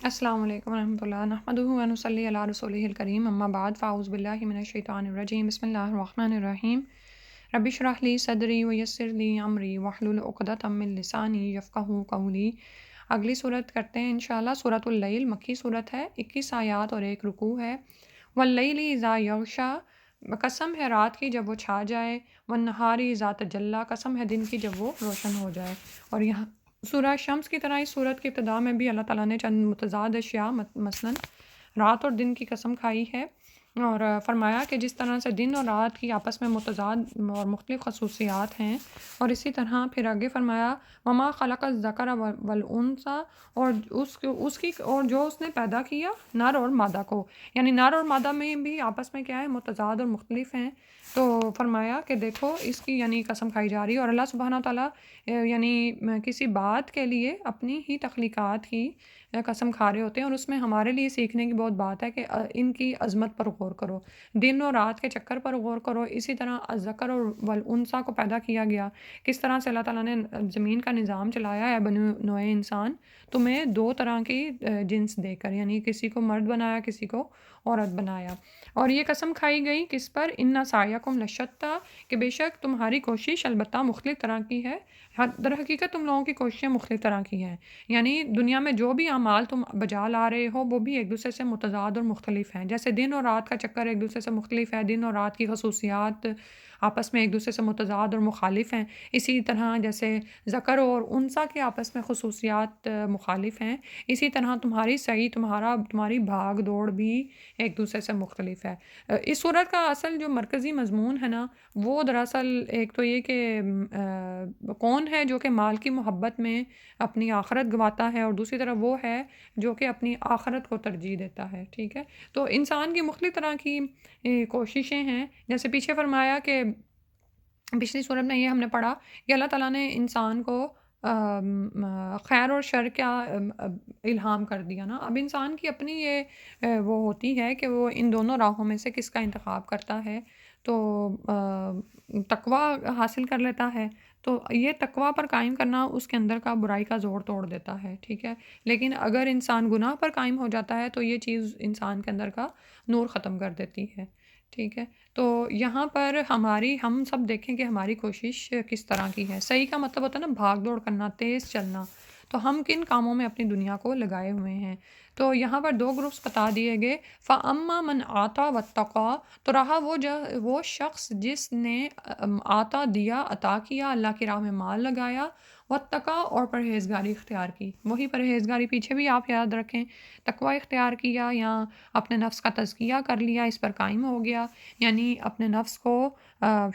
السلام علیکم ورحمۃ اللہ نحمدہ و نصلی علی رسولہ الکریم اما بعد فاعوذ باللہ من الشیطان الرجیم بسم اللہ الرحمن الرحیم رب اشرح لی صدری ویسر لی امری واحلل عقدۃ من لسانی یفقہوا قولی۔ اگلی صورت کرتے ہیں انشاءاللہ۔ سورۃ اللیل مکی صورت ہے، 21 آیات اور 1 رکوع ہے۔ واللیل اذا یغشا، قسم ہے رات کی جب وہ چھا جائے، والنہار اذا تجلی، قسم ہے دن کی جب وہ روشن ہو جائے۔ اور یہاں سورہ شمس کی طرح اس سورت کی ابتدا میں بھی اللہ تعالیٰ نے چند متضاد اشیاء مثلاً رات اور دن کی قسم کھائی ہے، اور فرمایا کہ جس طرح سے دن اور رات کی آپس میں متضاد اور مختلف خصوصیات ہیں، اور اسی طرح پھر آگے فرمایا وما خلق الذکر والانثی، اور اور جو اس نے پیدا کیا نر اور مادہ کو، یعنی نر اور مادہ میں بھی آپس میں کیا ہے، متضاد اور مختلف ہیں۔ تو فرمایا کہ دیکھو اس کی یعنی قسم کھائی جا رہی ہے، اور اللہ سبحانہ تعالیٰ یعنی کسی بات کے لیے اپنی ہی تخلیقات کی قسم کھا رہے ہوتے ہیں، اور اس میں ہمارے لیے سیکھنے کی بہت بات ہے کہ ان کی عظمت پر غور کرو، دن اور رات کے چکر پر غور کرو۔ اسی طرح الذکر اور والانثی کو پیدا کیا گیا، کس طرح سے اللہ تعالیٰ نے زمین کا نظام چلایا ہے بنو نوع انسان، تمہیں دو طرح کی جنس دے کر، یعنی کسی کو مرد بنایا، کسی کو عورت بنایا۔ اور یہ قسم کھائی گئی کس پر؟ ان سعیکم لشتی، کہ بے شک تمہاری کوشش البتہ مختلف طرح کی ہے۔ در حقیقت تم لوگوں کی کوششیں مختلف طرح کی ہیں، یعنی دنیا میں جو بھی اعمال تم بجا لا رہے ہو وہ بھی ایک دوسرے سے متضاد اور مختلف ہیں۔ جیسے دن اور رات کا چکر ایک دوسرے سے مختلف ہے، دن اور رات کی خصوصیات آپس میں ایک دوسرے سے متضاد اور مخالف ہیں، اسی طرح جیسے ذکر اور انثیٰ کے آپس میں خصوصیات مخالف ہیں، اسی طرح تمہاری سعی، تمہاری بھاگ دوڑ بھی ایک دوسرے سے مختلف ہے۔ اس صورت کا اصل جو مرکزی مضمون ہے نا، وہ دراصل ایک تو یہ کہ کون ہے جو کہ مال کی محبت میں اپنی آخرت گواتا ہے، اور دوسری طرف وہ ہے جو کہ اپنی آخرت کو ترجیح دیتا ہے، ٹھیک ہے۔ تو انسان کی مختلف طرح کی کوششیں ہیں، جیسے پیچھے فرمایا کہ پچھلی صورت میں یہ ہم نے پڑھا کہ اللہ تعالیٰ نے انسان کو خیر اور شر کا الہام کر دیا نا۔ اب انسان کی اپنی یہ وہ ہوتی ہے کہ وہ ان دونوں راہوں میں سے کس کا انتخاب کرتا ہے، تو تقویٰ حاصل کر لیتا ہے، تو یہ تقویٰ پر قائم کرنا اس کے اندر کا برائی کا زور توڑ دیتا ہے، ٹھیک ہے۔ لیکن اگر انسان گناہ پر قائم ہو جاتا ہے تو یہ چیز انسان کے اندر کا نور ختم کر دیتی ہے، ٹھیک ہے۔ تو یہاں پر ہم سب دیکھیں کہ ہماری کوشش کس طرح کی ہے۔ صحیح کا مطلب ہوتا ہے نا بھاگ دوڑ کرنا، تیز چلنا، تو ہم کن کاموں میں اپنی دنیا کو لگائے ہوئے ہیں۔ تو یہاں پر دو گروپس بتا دیے گئے، فَأَمَّا مَنْ آتَى وَاتَّقَى، تو رہا وہ شخص جس نے آتا دیا، عطا کیا، اللہ کی راہ میں مال لگایا، واتقیٰ، اور پرہیزگاری اختیار کی۔ وہی پرہیزگاری پیچھے بھی آپ یاد رکھیں، تقوی اختیار کیا یا اپنے نفس کا تزکیہ کر لیا، اس پر قائم ہو گیا، یعنی اپنے نفس کو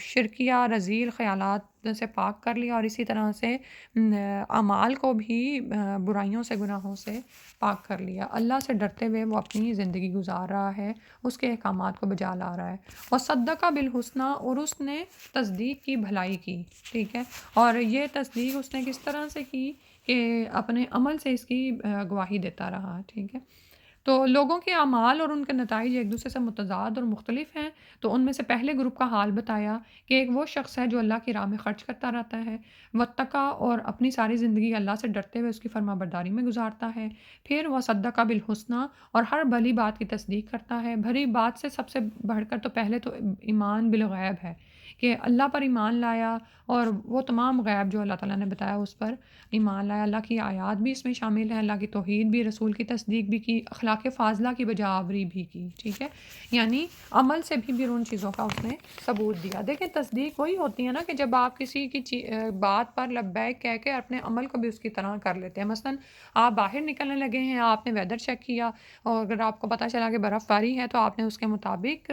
شرکیہ رذیل خیالات سے پاک کر لیا، اور اسی طرح سے اعمال کو بھی برائیوں سے، گناہوں سے پاک کر لیا۔ اللہ سے ڈرتے ہوئے وہ اپنی زندگی گزار رہا ہے، اس کے احکامات کو بجا لا رہا ہے۔ وصدق بالحسنی، اور اس نے تصدیق کی، بھلائی کی، ٹھیک ہے۔ اور یہ تصدیق اس نے کس طرح سے کی کہ اپنے عمل سے اس کی گواہی دیتا رہا، ٹھیک ہے۔ تو لوگوں کے اعمال اور ان کے نتائج ایک دوسرے سے متضاد اور مختلف ہیں، تو ان میں سے پہلے گروپ کا حال بتایا کہ ایک وہ شخص ہے جو اللہ کی راہ میں خرچ کرتا رہتا ہے، واتقیٰ، اور اپنی ساری زندگی اللہ سے ڈرتے ہوئے اس کی فرما برداری میں گزارتا ہے۔ پھر وہ صدق بالحسنی، اور ہر بھلی بات کی تصدیق کرتا ہے۔ بھلی بات سے سب سے بڑھ کر تو پہلے تو ایمان بالغیب ہے، کہ اللہ پر ایمان لایا، اور وہ تمام غیب جو اللہ تعالیٰ نے بتایا اس پر ایمان لایا۔ اللہ کی آیات بھی اس میں شامل ہیں، اللہ کی توحید بھی، رسول کی تصدیق بھی کی، اخلاق فاضلہ کی بجاوری بھی کی، ٹھیک ہے۔ یعنی عمل سے بھی ان چیزوں کا اس نے ثبوت دیا۔ دیکھیں تصدیق وہی ہوتی ہے نا کہ جب آپ کسی کی بات پر لبیک کہہ کے اپنے عمل کو بھی اس کی طرح کر لیتے ہیں۔ مثلا آپ باہر نکلنے لگے ہیں، آپ نے ویدر چیک کیا، اور اگر آپ کو پتہ چلا کہ برف باری ہے تو آپ نے اس کے مطابق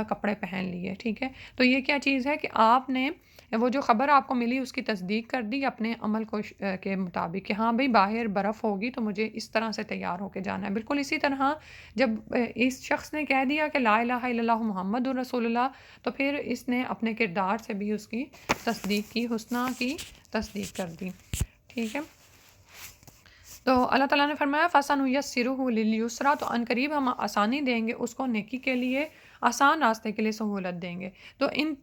کپڑے پہن لیے، ٹھیک ہے۔ تو یہ کیا چیز ہے کہ آپ نے وہ جو خبر آپ کو ملی اس کی تصدیق کر دی اپنے عمل کو کے مطابق، کہ ہاں بھئی باہر برف ہوگی تو مجھے اس طرح سے تیار ہو کے جانا ہے۔ بالکل اسی طرح جب اس شخص نے کہہ دیا کہ لا الہ الا اللہ محمد رسول اللہ، تو پھر اس نے اپنے کردار سے بھی اس کی تصدیق کی، حسنہ کی تصدیق کر دی، ٹھیک ہے۔ تو اللہ تعالیٰ نے فرمایا فَسَنُيَسِّرُهُ لِلْيُسْرَىٰ، تو عنقریب ہم آسانی دیں گے اس کو نیکی کے لیے، آسان راستے کے لیے سہولت دیں گے۔ تو ان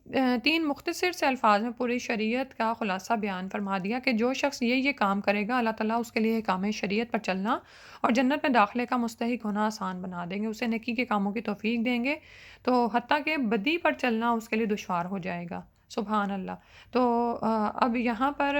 3 مختصر سے الفاظ میں پوری شریعت کا خلاصہ بیان فرما دیا کہ جو شخص یہ کام کرے گا، اللہ تعالیٰ اس کے لیے احکام شریعت پر چلنا اور جنت میں داخلے کا مستحق ہونا آسان بنا دیں گے، اسے نیکی کے کاموں کی توفیق دیں گے، تو حتیٰ کہ بدی پر چلنا اس کے لیے دشوار ہو جائے گا۔ سبحان اللہ۔ تو اب یہاں پر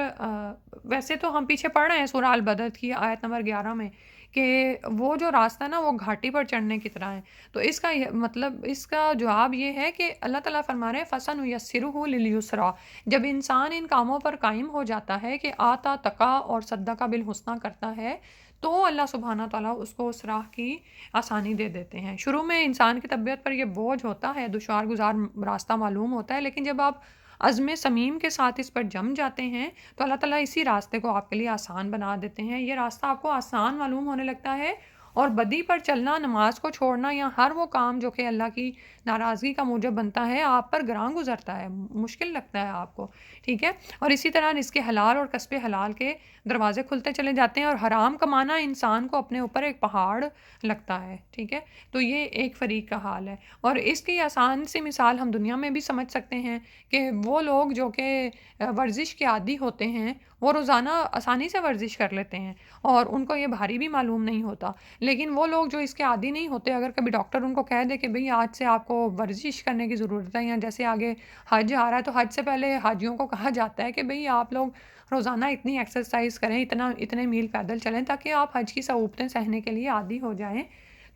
ویسے تو ہم پیچھے پڑھ رہے ہیں سورہ البدر کی آیت نمبر 11 میں کہ وہ جو راستہ نا وہ گھاٹی پر چڑھنے کی طرح ہے۔ تو اس کا مطلب، اس کا جواب یہ ہے کہ اللہ تعالیٰ فرما رہے ہیں فَسَنُيَسِّرُهُ لِلْيُسْرَىٰ، جب انسان ان کاموں پر قائم ہو جاتا ہے کہ آتا تقا اور صدقہ بالحسنہ کرتا ہے، تو اللہ سبحانہ تعالیٰ اس کو اس راہ کی آسانی دے دیتے ہیں۔ شروع میں انسان کی طبیعت پر یہ بوجھ ہوتا ہے، دشوار گزار راستہ معلوم ہوتا ہے، لیکن جب آپ عزم صمیم کے ساتھ اس پر جم جاتے ہیں تو اللہ تعالیٰ اسی راستے کو آپ کے لیے آسان بنا دیتے ہیں۔ یہ راستہ آپ کو آسان معلوم ہونے لگتا ہے، اور بدی پر چلنا، نماز کو چھوڑنا یا ہر وہ کام جو کہ اللہ کی ناراضگی کا موجب بنتا ہے، آپ پر گراں گزرتا ہے، مشکل لگتا ہے آپ کو، ٹھیک ہے؟ اور اسی طرح رزق حلال اور کسب حلال کے دروازے کھلتے چلے جاتے ہیں، اور حرام کمانا انسان کو اپنے اوپر ایک پہاڑ لگتا ہے، ٹھیک ہے؟ تو یہ ایک فریق کا حال ہے، اور اس کی آسان سی مثال ہم دنیا میں بھی سمجھ سکتے ہیں کہ وہ لوگ جو کہ ورزش کے عادی ہوتے ہیں، وہ روزانہ آسانی سے ورزش کر لیتے ہیں اور ان کو یہ بھاری بھی معلوم نہیں ہوتا، لیکن وہ لوگ جو اس کے عادی نہیں ہوتے، اگر کبھی ڈاکٹر ان کو کہہ دے کہ بھئی آج سے آپ کو ورزش کرنے کی ضرورت ہے، یا جیسے آگے حج آ رہا ہے تو حج سے پہلے حاجیوں کو کہا جاتا ہے کہ بھئی آپ لوگ روزانہ اتنی ایکسرسائز کریں، اتنے میل پیدل چلیں تاکہ آپ حج کی صعوبتیں سہنے کے لیے عادی ہو جائیں۔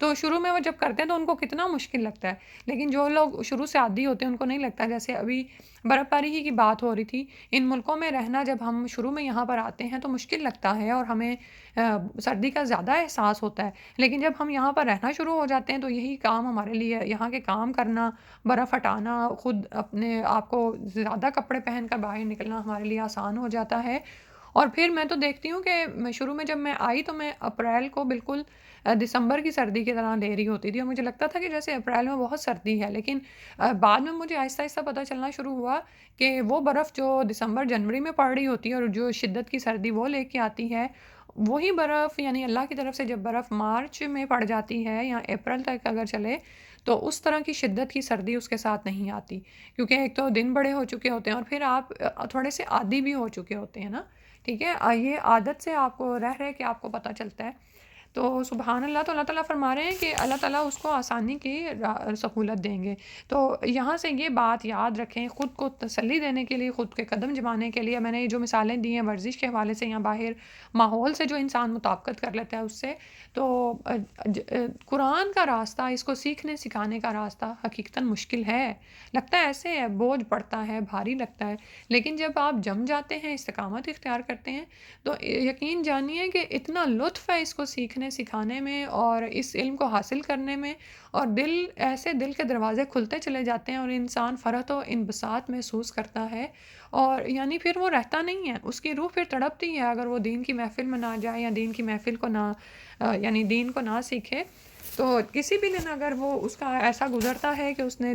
تو شروع میں وہ جب کرتے ہیں تو ان کو کتنا مشکل لگتا ہے، لیکن جو لوگ شروع سے عادی ہوتے ہیں ان کو نہیں لگتا۔ جیسے ابھی برف باری ہی کی بات ہو رہی تھی، ان ملکوں میں رہنا جب ہم شروع میں یہاں پر آتے ہیں تو مشکل لگتا ہے اور ہمیں سردی کا زیادہ احساس ہوتا ہے، لیکن جب ہم یہاں پر رہنا شروع ہو جاتے ہیں تو یہی کام ہمارے لیے، یہاں کے کام کرنا، برف ہٹانا، خود اپنے آپ کو زیادہ کپڑے پہن کر باہر نکلنا ہمارے لیے آسان ہو جاتا ہے۔ اور پھر میں تو دیکھتی ہوں کہ شروع میں جب میں آئی تو میں اپریل کو بالکل دسمبر کی سردی کی طرح لے رہی ہوتی تھی، اور مجھے لگتا تھا کہ جیسے اپریل میں بہت سردی ہے، لیکن بعد میں مجھے آہستہ آہستہ پتہ چلنا شروع ہوا کہ وہ برف جو دسمبر جنوری میں پڑ رہی ہوتی ہے اور جو شدت کی سردی وہ لے کے آتی ہے، وہی برف یعنی اللہ کی طرف سے جب برف مارچ میں پڑ جاتی ہے یا اپریل تک اگر چلے تو اس طرح کی شدت کی سردی اس کے ساتھ نہیں آتی، کیونکہ ایک تو دن بڑے ہو چکے ہوتے ہیں اور پھر آپ تھوڑے سے عادی بھی ہو چکے ہوتے ہیں نا، ٹھیک ہے؟ یہ عادت سے آپ کو رہ کے آپ کو پتہ چلتا ہے۔ تو سبحان اللہ، تو اللہ تعالیٰ فرما رہے ہیں کہ اللہ تعالیٰ اس کو آسانی کی سہولت دیں گے۔ تو یہاں سے یہ بات یاد رکھیں، خود کو تسلی دینے کے لیے، خود کے قدم جمانے کے لیے، میں نے یہ جو مثالیں دی ہیں ورزش کے حوالے سے یا باہر ماحول سے جو انسان مطابقت کر لیتا ہے اس سے، تو قرآن کا راستہ، اس کو سیکھنے سکھانے کا راستہ حقیقتاً مشکل ہے، لگتا ہے ایسے ہے، بوجھ پڑتا ہے، بھاری لگتا ہے، لیکن جب آپ جم جاتے ہیں، استقامت اختیار کرتے ہیں، تو یقین جانیے کہ اتنا لطف ہے اس کو سیکھنے سکھانے میں اور اس علم کو حاصل کرنے میں، اور دل کے دروازے کھلتے چلے جاتے ہیں اور انسان فرحت و انبساط محسوس کرتا ہے، اور یعنی پھر وہ رہتا نہیں ہے، اس کی روح پھر تڑپتی ہے اگر وہ دین کی محفل میں نہ جائے یا دین کی محفل کو نہ یعنی دین کو نہ سیکھے۔ تو کسی بھی دن اگر وہ اس کا ایسا گزرتا ہے کہ اس نے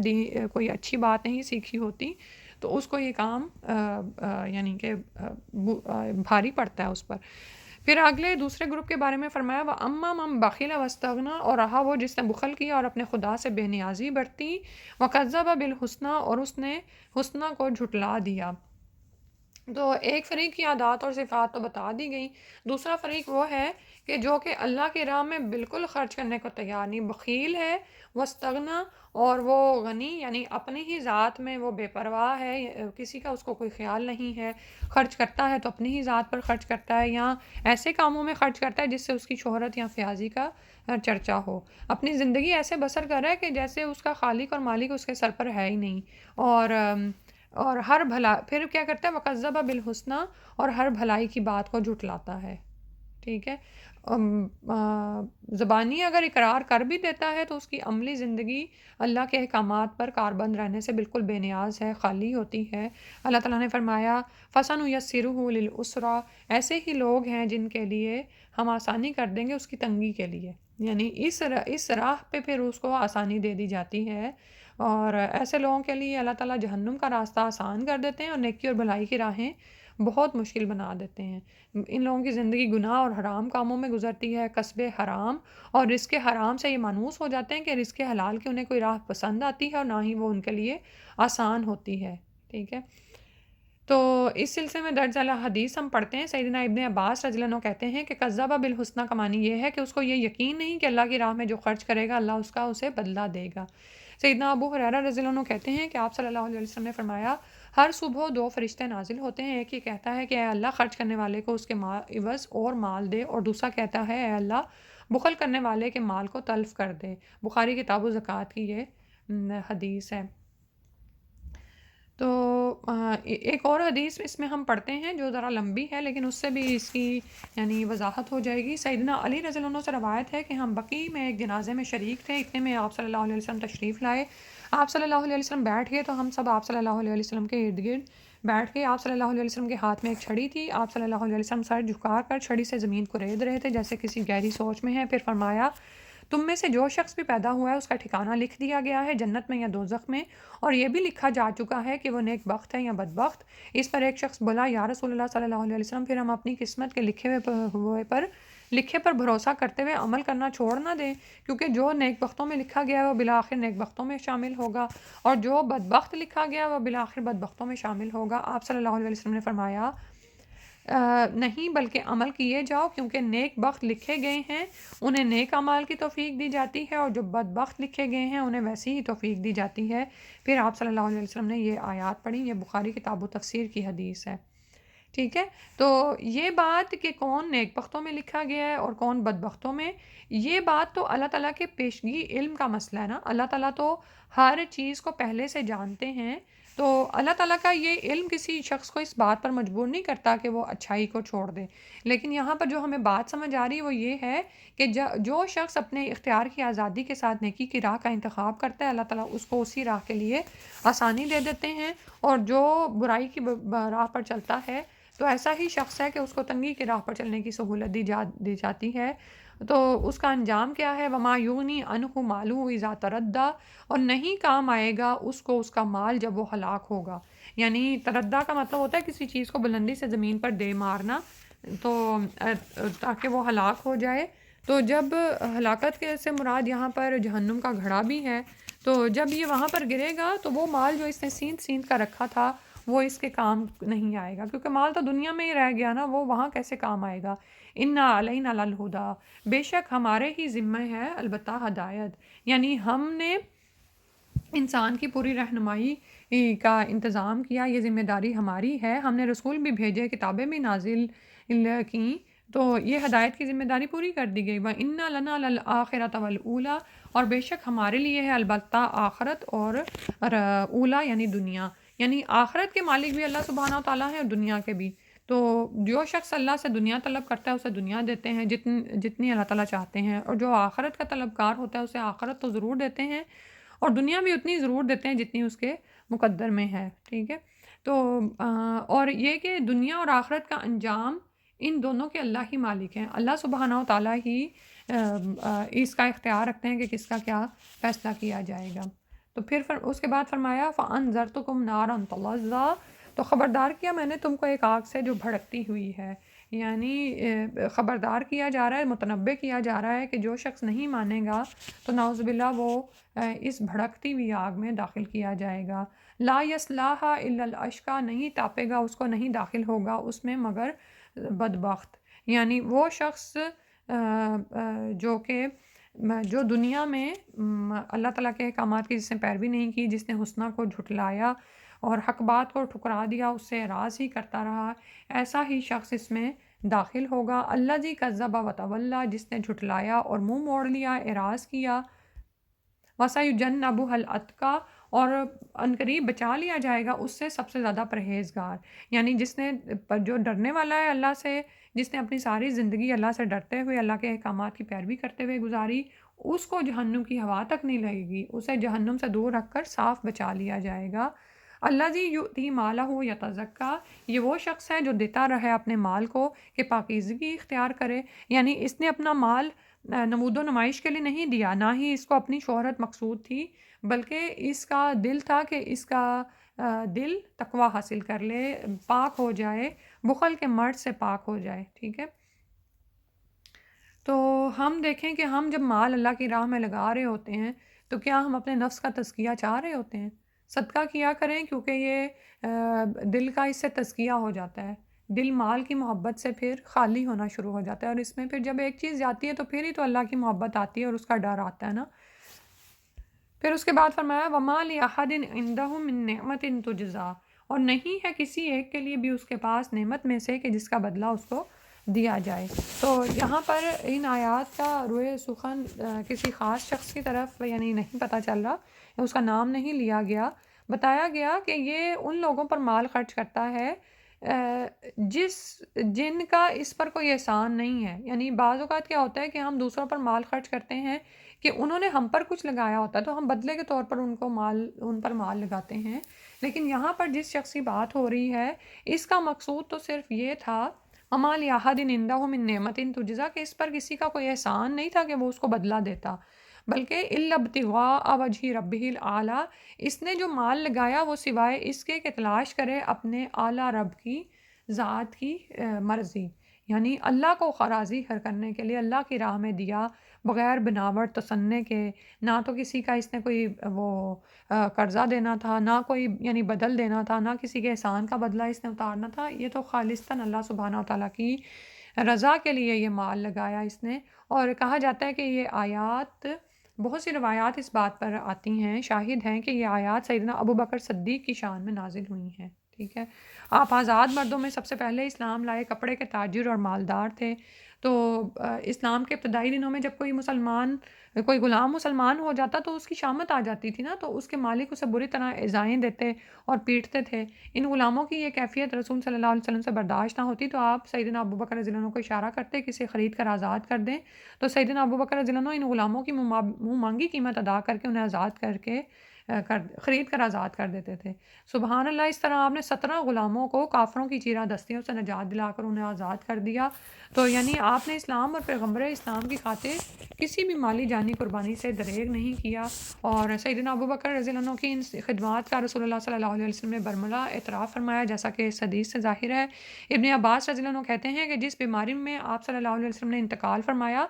کوئی اچھی بات نہیں سیکھی ہوتی تو اس کو یہ کام یعنی کہ بھاری پڑتا ہے اس پر۔ پھر اگلے دوسرے گروپ کے بارے میں فرمایا وَأَمَّا مَن بَخِلَ وَاسْتَغْنَىٰ، اور رہا وہ جس نے بخل کیا اور اپنے خدا سے بے نیازی برتی، وَكَذَّبَ بِالْحُسْنَىٰ، اور اس نے حسنہ کو جھٹلا دیا۔ تو ایک فریق کی عادات اور صفات تو بتا دی گئی، دوسرا فریق وہ ہے کہ جو کہ اللہ کی راہ میں بالکل خرچ کرنے کو تیار نہیں، بخیل ہے، واستغنا، اور وہ غنی یعنی اپنی ہی ذات میں وہ بے پرواہ ہے، کسی کا اس کو کوئی خیال نہیں ہے، خرچ کرتا ہے تو اپنی ہی ذات پر خرچ کرتا ہے یا ایسے کاموں میں خرچ کرتا ہے جس سے اس کی شہرت یا فیاضی کا چرچا ہو، اپنی زندگی ایسے بسر کر رہا ہے کہ جیسے اس کا خالق اور مالک اس کے سر پر ہے ہی نہیں، اور ہر بھلا پھر کیا کرتا ہے وَكَذَّبَ بِالْحُسْنَىٰ، اور ہر بھلائی کی بات کو جھٹلاتا ہے، ٹھیک ہے؟ زبانی اگر اقرار کر بھی دیتا ہے تو اس کی عملی زندگی اللہ کے احکامات پر کاربند رہنے سے بالکل بے نیاز ہے، خالی ہوتی ہے۔ اللہ تعالیٰ نے فرمایا فَسَنُيَسِّرُهُ لِلْعُسْرَىٰ، ایسے ہی لوگ ہیں جن کے لیے ہم آسانی کر دیں گے اس کی تنگی کے لیے، یعنی اس راہ پہ پھر اس کو آسانی دے دی جاتی ہے، اور ایسے لوگوں کے لیے اللہ تعالیٰ جہنم کا راستہ آسان کر دیتے ہیں اور نیکی اور بھلائی کی راہیں بہت مشکل بنا دیتے ہیں۔ ان لوگوں کی زندگی گناہ اور حرام کاموں میں گزرتی ہے، کسب حرام اور رزق حرام سے یہ مانوس ہو جاتے ہیں کہ رزق حلال کی انہیں کوئی راہ پسند آتی ہے اور نہ ہی وہ ان کے لیے آسان ہوتی ہے، ٹھیک ہے؟ تو اس سلسلے میں درج ذیل حدیث ہم پڑھتے ہیں، سیدنا ابن عباس رضی اللہ عنہ کہتے ہیں کہ کذب بالحسنی کا معنی یہ ہے کہ اس کو یہ یقین نہیں کہ اللہ کی راہ میں جو خرچ کرے گا اللہ اسے بدلہ دے گا۔ سیدنا ابو ہریرہ رضی اللہ عنہ کہتے ہیں کہ آپ صلی اللہ علیہ وسلم نے فرمایا، ہر صبح دو فرشتے نازل ہوتے ہیں، ایک یہ کہتا ہے کہ اے اللہ خرچ کرنے والے کو اس کے عوض اور مال دے، اور دوسرا کہتا ہے اے اللہ بخل کرنے والے کے مال کو تلف کر دے۔ بخاری کتاب الزکوٰۃ کی یہ حدیث ہے۔ تو ایک اور حدیث اس میں ہم پڑھتے ہیں جو ذرا لمبی ہے لیکن اس سے بھی اس کی یعنی وضاحت ہو جائے گی۔ سیدنا علی رضی اللہ عنہ سے روایت ہے کہ ہم بقیع میں ایک جنازے میں شریک تھے، اتنے میں آپ صلی اللہ علیہ وسلم تشریف لائے۔ آپ صلی اللہ علیہ وسلم بیٹھ گئے تو ہم سب آپ صلی اللہ علیہ وسلم کے ارد گرد بیٹھ گئے۔ آپ صلی اللہ علیہ وسلم کے ہاتھ میں ایک چھڑی تھی، آپ صلی اللہ علیہ وسلم سر جھکا کر چھڑی سے زمین کو رید رہے تھے جیسے کسی گہری سوچ میں ہے۔ پھر فرمایا، تم میں سے جو شخص بھی پیدا ہوا ہے اس کا ٹھکانہ لکھ دیا گیا ہے، جنت میں یا دوزخ میں، اور یہ بھی لکھا جا چکا ہے کہ وہ نیک بخت ہے یا بدبخت۔ اس پر ایک شخص بولا، یا رسول اللہ صلی اللہ علیہ وسلم، پھر ہم اپنی قسمت کے لکھے پر بھروسہ کرتے ہوئے عمل کرنا چھوڑ نہ دیں، کیونکہ جو نیک بختوں میں لکھا گیا ہے وہ بالآخر نیک بختوں میں شامل ہوگا، اور جو بدبخت لکھا گیا ہے وہ بالآخر بدبختوں میں شامل ہوگا۔ آپ صلی اللہ علیہ وسلم نے فرمایا، نہیں بلکہ عمل کیے جاؤ، کیونکہ نیک بخت لکھے گئے ہیں انہیں نیک اعمال کی توفیق دی جاتی ہے، اور جو بدبخت لکھے گئے ہیں انہیں ویسی ہی توفیق دی جاتی ہے۔ پھر آپ صلی اللہ علیہ وسلم نے یہ آیات پڑھی، یہ بخاری کتاب و تفسیر کی حدیث ہے، ٹھیک ہے؟ تو یہ بات کہ کون نیک بختوں میں لکھا گیا ہے اور کون بدبختوں میں، یہ بات تو اللہ تعالیٰ کے پیشگی علم کا مسئلہ ہے نا۔ اللہ تعالیٰ تو ہر چیز کو پہلے سے جانتے ہیں، تو اللہ تعالیٰ کا یہ علم کسی شخص کو اس بات پر مجبور نہیں کرتا کہ وہ اچھائی کو چھوڑ دے۔ لیکن یہاں پر جو ہمیں بات سمجھ آ رہی ہے وہ یہ ہے کہ جو شخص اپنے اختیار کی آزادی کے ساتھ نیکی کی راہ کا انتخاب کرتا ہے، اللہ تعالیٰ اس کو اسی راہ کے لیے آسانی دے دیتے ہیں، اور جو برائی کی راہ پر چلتا ہے تو ایسا ہی شخص ہے کہ اس کو تنگی کی راہ پر چلنے کی سہولت دی جاتی ہے۔ تو اس کا انجام کیا ہے؟ وما یغنی عنہ مالہ اذا تردی، اور نہیں کام آئے گا اس کو اس کا مال جب وہ ہلاک ہوگا۔ یعنی تردی کا مطلب ہوتا ہے کسی چیز کو بلندی سے زمین پر دے مارنا، تو تاکہ وہ ہلاک ہو جائے۔ تو جب ہلاکت کے سے مراد یہاں پر جہنم کا گھڑا بھی ہے، تو جب یہ وہاں پر گرے گا تو وہ مال جو اس نے سینت کا رکھا تھا وہ اس کے کام نہیں آئے گا، کیونکہ مال تو دنیا میں ہی رہ گیا نا، وہ وہاں کیسے کام آئے گا۔ انا علینا للہدی، بے شک ہمارے ہی ذمہ ہے البتہ ہدایت، یعنی ہم نے انسان کی پوری رہنمائی کا انتظام کیا، یہ ذمہ داری ہماری ہے۔ ہم نے رسول بھی بھیجے، کتابیں بھی نازل کیں، تو یہ ہدایت کی ذمہ داری پوری کر دی گئی۔ وَإِنَّ لَنَا لَلْآخِرَةَ وَالْأُولَىٰ، اور بے شک ہمارے لیے ہے البتہ آخرت اور اولا یعنی دنیا، یعنی آخرت کے مالک بھی اللہ سبحانہ وتعالیٰ ہیں اور دنیا کے بھی۔ تو جو شخص اللہ سے دنیا طلب کرتا ہے اسے دنیا دیتے ہیں جتنی اللہ تعالیٰ چاہتے ہیں، اور جو آخرت کا طلبگار ہوتا ہے اسے آخرت تو ضرور دیتے ہیں، اور دنیا بھی اتنی ضرور دیتے ہیں جتنی اس کے مقدر میں ہے، ٹھیک ہے؟ تو اور یہ کہ دنیا اور آخرت کا انجام ان دونوں کے اللہ ہی مالک ہیں، اللہ سبحانہ و تعالیٰ ہی اس کا اختیار رکھتے ہیں کہ کس کا کیا فیصلہ کیا جائے گا۔ تو پھر اس کے بعد فرمایا فَأَنذَرْتُكُمْ نَارًا تَلَظَّىٰ، تو خبردار کیا میں نے تم کو ایک آگ سے جو بھڑکتی ہوئی ہے، یعنی خبردار کیا جا رہا ہے، متنبہ کیا جا رہا ہے کہ جو شخص نہیں مانے گا تو نعوذ باللہ وہ اس بھڑکتی ہوئی آگ میں داخل کیا جائے گا۔ لا یصلاھا الا الاشقی، نہیں تاپے گا اس کو، نہیں داخل ہوگا اس میں مگر بدبخت، یعنی وہ شخص جو کہ جو دنیا میں اللہ تعالیٰ کے احکامات کی جس نے پیروی نہیں کی، جس نے حسنہ کو جھٹلایا اور حق بات کو ٹھکرا دیا، اس سے اعراض ہی کرتا رہا، ایسا ہی شخص اس میں داخل ہوگا۔ الذی کذب وتولی، جس نے جھٹلایا اور منہ موڑ لیا، اعراض کیا۔ وَسَيُجَنَّبُهَا الْأَتْقَى، اور عنقریب بچا لیا جائے گا اس سے سب سے زیادہ پرہیزگار، یعنی جس نے جو ڈرنے والا ہے اللہ سے، جس نے اپنی ساری زندگی اللہ سے ڈرتے ہوئے اللہ کے احکامات کی پیروی کرتے ہوئے گزاری، اس کو جہنم کی ہوا تک نہیں لگے گی، اسے جہنم سے دور رکھ کر صاف بچا لیا جائے گا۔ الذی یؤتی مالہ یتزکی، یہ وہ شخص ہے جو دیتا رہے اپنے مال کو کہ پاکیزگی اختیار کرے، یعنی اس نے اپنا مال نمود و نمائش کے لیے نہیں دیا، نہ ہی اس کو اپنی شہرت مقصود تھی، بلکہ اس کا دل تھا کہ اس کا دل تقوی حاصل کر لے، پاک ہو جائے، بخل کے مرض سے پاک ہو جائے، ٹھیک ہے۔ تو ہم دیکھیں کہ ہم جب مال اللہ کی راہ میں لگا رہے ہوتے ہیں تو کیا ہم اپنے نفس کا تزکیہ چاہ رہے ہوتے ہیں؟ صدقہ کیا کریں، کیونکہ یہ دل کا اس سے تزکیہ ہو جاتا ہے، دل مال کی محبت سے پھر خالی ہونا شروع ہو جاتا ہے، اور اس میں پھر جب ایک چیز جاتی ہے تو پھر ہی تو اللہ کی محبت آتی ہے اور اس کا ڈر آتا ہے نا۔ پھر اس کے بعد فرمایا وَمَا لِأَحَدٍ عِندَهُ مِن نِعْمَةٍ تُجْزَىٰ، اور نہیں ہے کسی ایک کے لیے بھی اس کے پاس نعمت میں سے کہ جس کا بدلہ اس کو دیا جائے۔ تو یہاں پر ان آیات کا روئے سخن کسی خاص شخص کی طرف یعنی نہیں پتہ چل رہا، اس کا نام نہیں لیا گیا، بتایا گیا کہ یہ ان لوگوں پر مال خرچ کرتا ہے جن کا اس پر کوئی احسان نہیں ہے۔ یعنی بعض اوقات کیا ہوتا ہے کہ ہم دوسروں پر مال خرچ کرتے ہیں کہ انہوں نے ہم پر کچھ لگایا ہوتا ہے تو ہم بدلے کے طور پر ان پر مال لگاتے ہیں، لیکن یہاں پر جس شخص کی بات ہو رہی ہے اس کا مقصود تو صرف یہ تھا وَمَا لِأَحَدٍ عِندَهُ مِن نِعْمَةٍ تُجْزَىٰ، کہ اس پر کسی کا کوئی احسان نہیں تھا کہ وہ اس کو بدلہ دیتا، بلکہ إِلَّا ابْتِغَاءَ وَجْهِ رَبِّهِ الْأَعْلَىٰ، اس نے جو مال لگایا وہ سوائے اس کے کہ تلاش کرے اپنے اعلیٰ رب کی ذات کی مرضی، یعنی اللہ کو راضی کرنے کے لیے اللہ کی راہ میں دیا، بغیر بناوٹ تصنع کے، نہ تو کسی کا اس نے کوئی وہ قرضہ دینا تھا، نہ کوئی یعنی بدل دینا تھا، نہ کسی کے احسان کا بدلہ اس نے اتارنا تھا، یہ تو خالصتاً اللہ سبحانہ و تعالیٰ کی رضا کے لیے یہ مال لگایا اس نے۔ اور کہا جاتا ہے کہ یہ آیات، بہت سی روایات اس بات پر آتی ہیں، شاہد ہیں کہ یہ آیات سیدنا ابو بکر صدیق کی شان میں نازل ہوئی ہیں، ٹھیک ہے۔ آپ آزاد مردوں میں سب سے پہلے اسلام لائے، کپڑے کے تاجر اور مالدار تھے، تو اسلام کے ابتدائی دنوں میں جب کوئی غلام مسلمان ہو جاتا تو اس کی شامت آ جاتی تھی نا، تو اس کے مالک اسے بری طرح ایذائیں دیتے اور پیٹتے تھے۔ ان غلاموں کی یہ کیفیت رسول صلی اللہ علیہ وسلم سے برداشت نہ ہوتی، تو آپ سیدنا ابو بکر رضی اللہ عنہ کو اشارہ کرتے کہ اسے خرید کر آزاد کر دیں، تو سیدنا ابو بکر رضی اللہ عنہ ان غلاموں کی منہ مانگی قیمت ادا کر کے انہیں آزاد خرید کر آزاد کر دیتے تھے۔ سبحان اللہ، اس طرح آپ نے 17 غلاموں کو کافروں کی چیرہ دستیوں سے نجات دلا کر انہیں آزاد کر دیا۔ تو یعنی آپ نے اسلام اور پیغمبر اسلام کی خاطر کسی بھی مالی جانی قربانی سے دریغ نہیں کیا، اور سیدنا ابو بکر رضی اللہ عنہ کی ان خدمات کا رسول اللہ صلی اللہ علیہ وسلم نے برملا اعتراف فرمایا، جیسا کہ اس حدیث سے ظاہر ہے۔ ابن عباس رضی اللہ عنہ کہتے ہیں کہ جس بیماری میں آپ صلی اللہ علیہ وسلم نے انتقال فرمایا،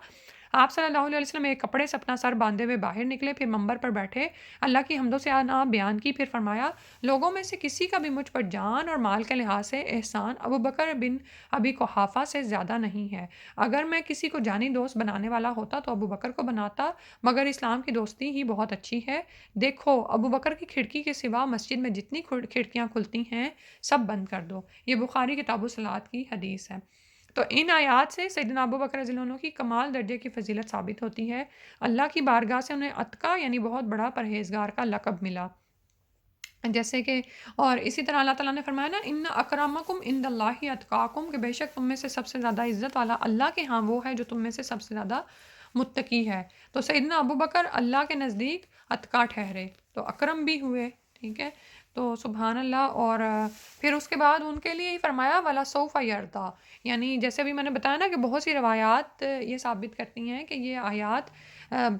آپ صلی اللہ علیہ وسلم ایک کپڑے سے اپنا سر باندھے ہوئے باہر نکلے، پھر منبر پر بیٹھے، اللہ کی حمد و ثنا بیان کی، پھر فرمایا لوگوں میں سے کسی کا بھی مجھ پر جان اور مال کے لحاظ سے احسان ابو بکر بن ابی قحافہ سے زیادہ نہیں ہے۔ اگر میں کسی کو جانی دوست بنانے والا ہوتا تو ابو بکر کو بناتا، مگر اسلام کی دوستی ہی بہت اچھی ہے۔ دیکھو ابو بکر کی کھڑکی کے سوا مسجد میں جتنی کھڑکیاں کھلتی ہیں سب بند کر دو۔ یہ بخاری کتاب الصلاۃ کی حدیث ہے۔ تو ان آیات سے سیدنا ابو بکر رضی اللہ عنہ کی کمال درجے کی فضیلت ثابت ہوتی ہے۔ اللہ کی بارگاہ سے انہیں اتقیٰ یعنی بہت بڑا پرہیزگار کا لقب ملا، جیسے کہ اور اسی طرح اللہ تعالیٰ نے فرمایا نا ان اکرمکم عند اللہ اتقاکم، کہ بے شک تم میں سے سب سے زیادہ عزت والا اللہ کے ہاں وہ ہے جو تم میں سے سب سے زیادہ متقی ہے۔ تو سیدنا ابو بکر اللہ کے نزدیک اتقیٰ ٹھہرے تو اکرم بھی ہوئے، ٹھیک ہے۔ تو سبحان اللہ، اور پھر اس کے بعد ان کے لیے ہی فرمایا وَلَا سَوْفَ يَرْضَىٰ، یعنی جیسے بھی میں نے بتایا نا کہ بہت سی روایات یہ ثابت کرتی ہیں کہ یہ آیات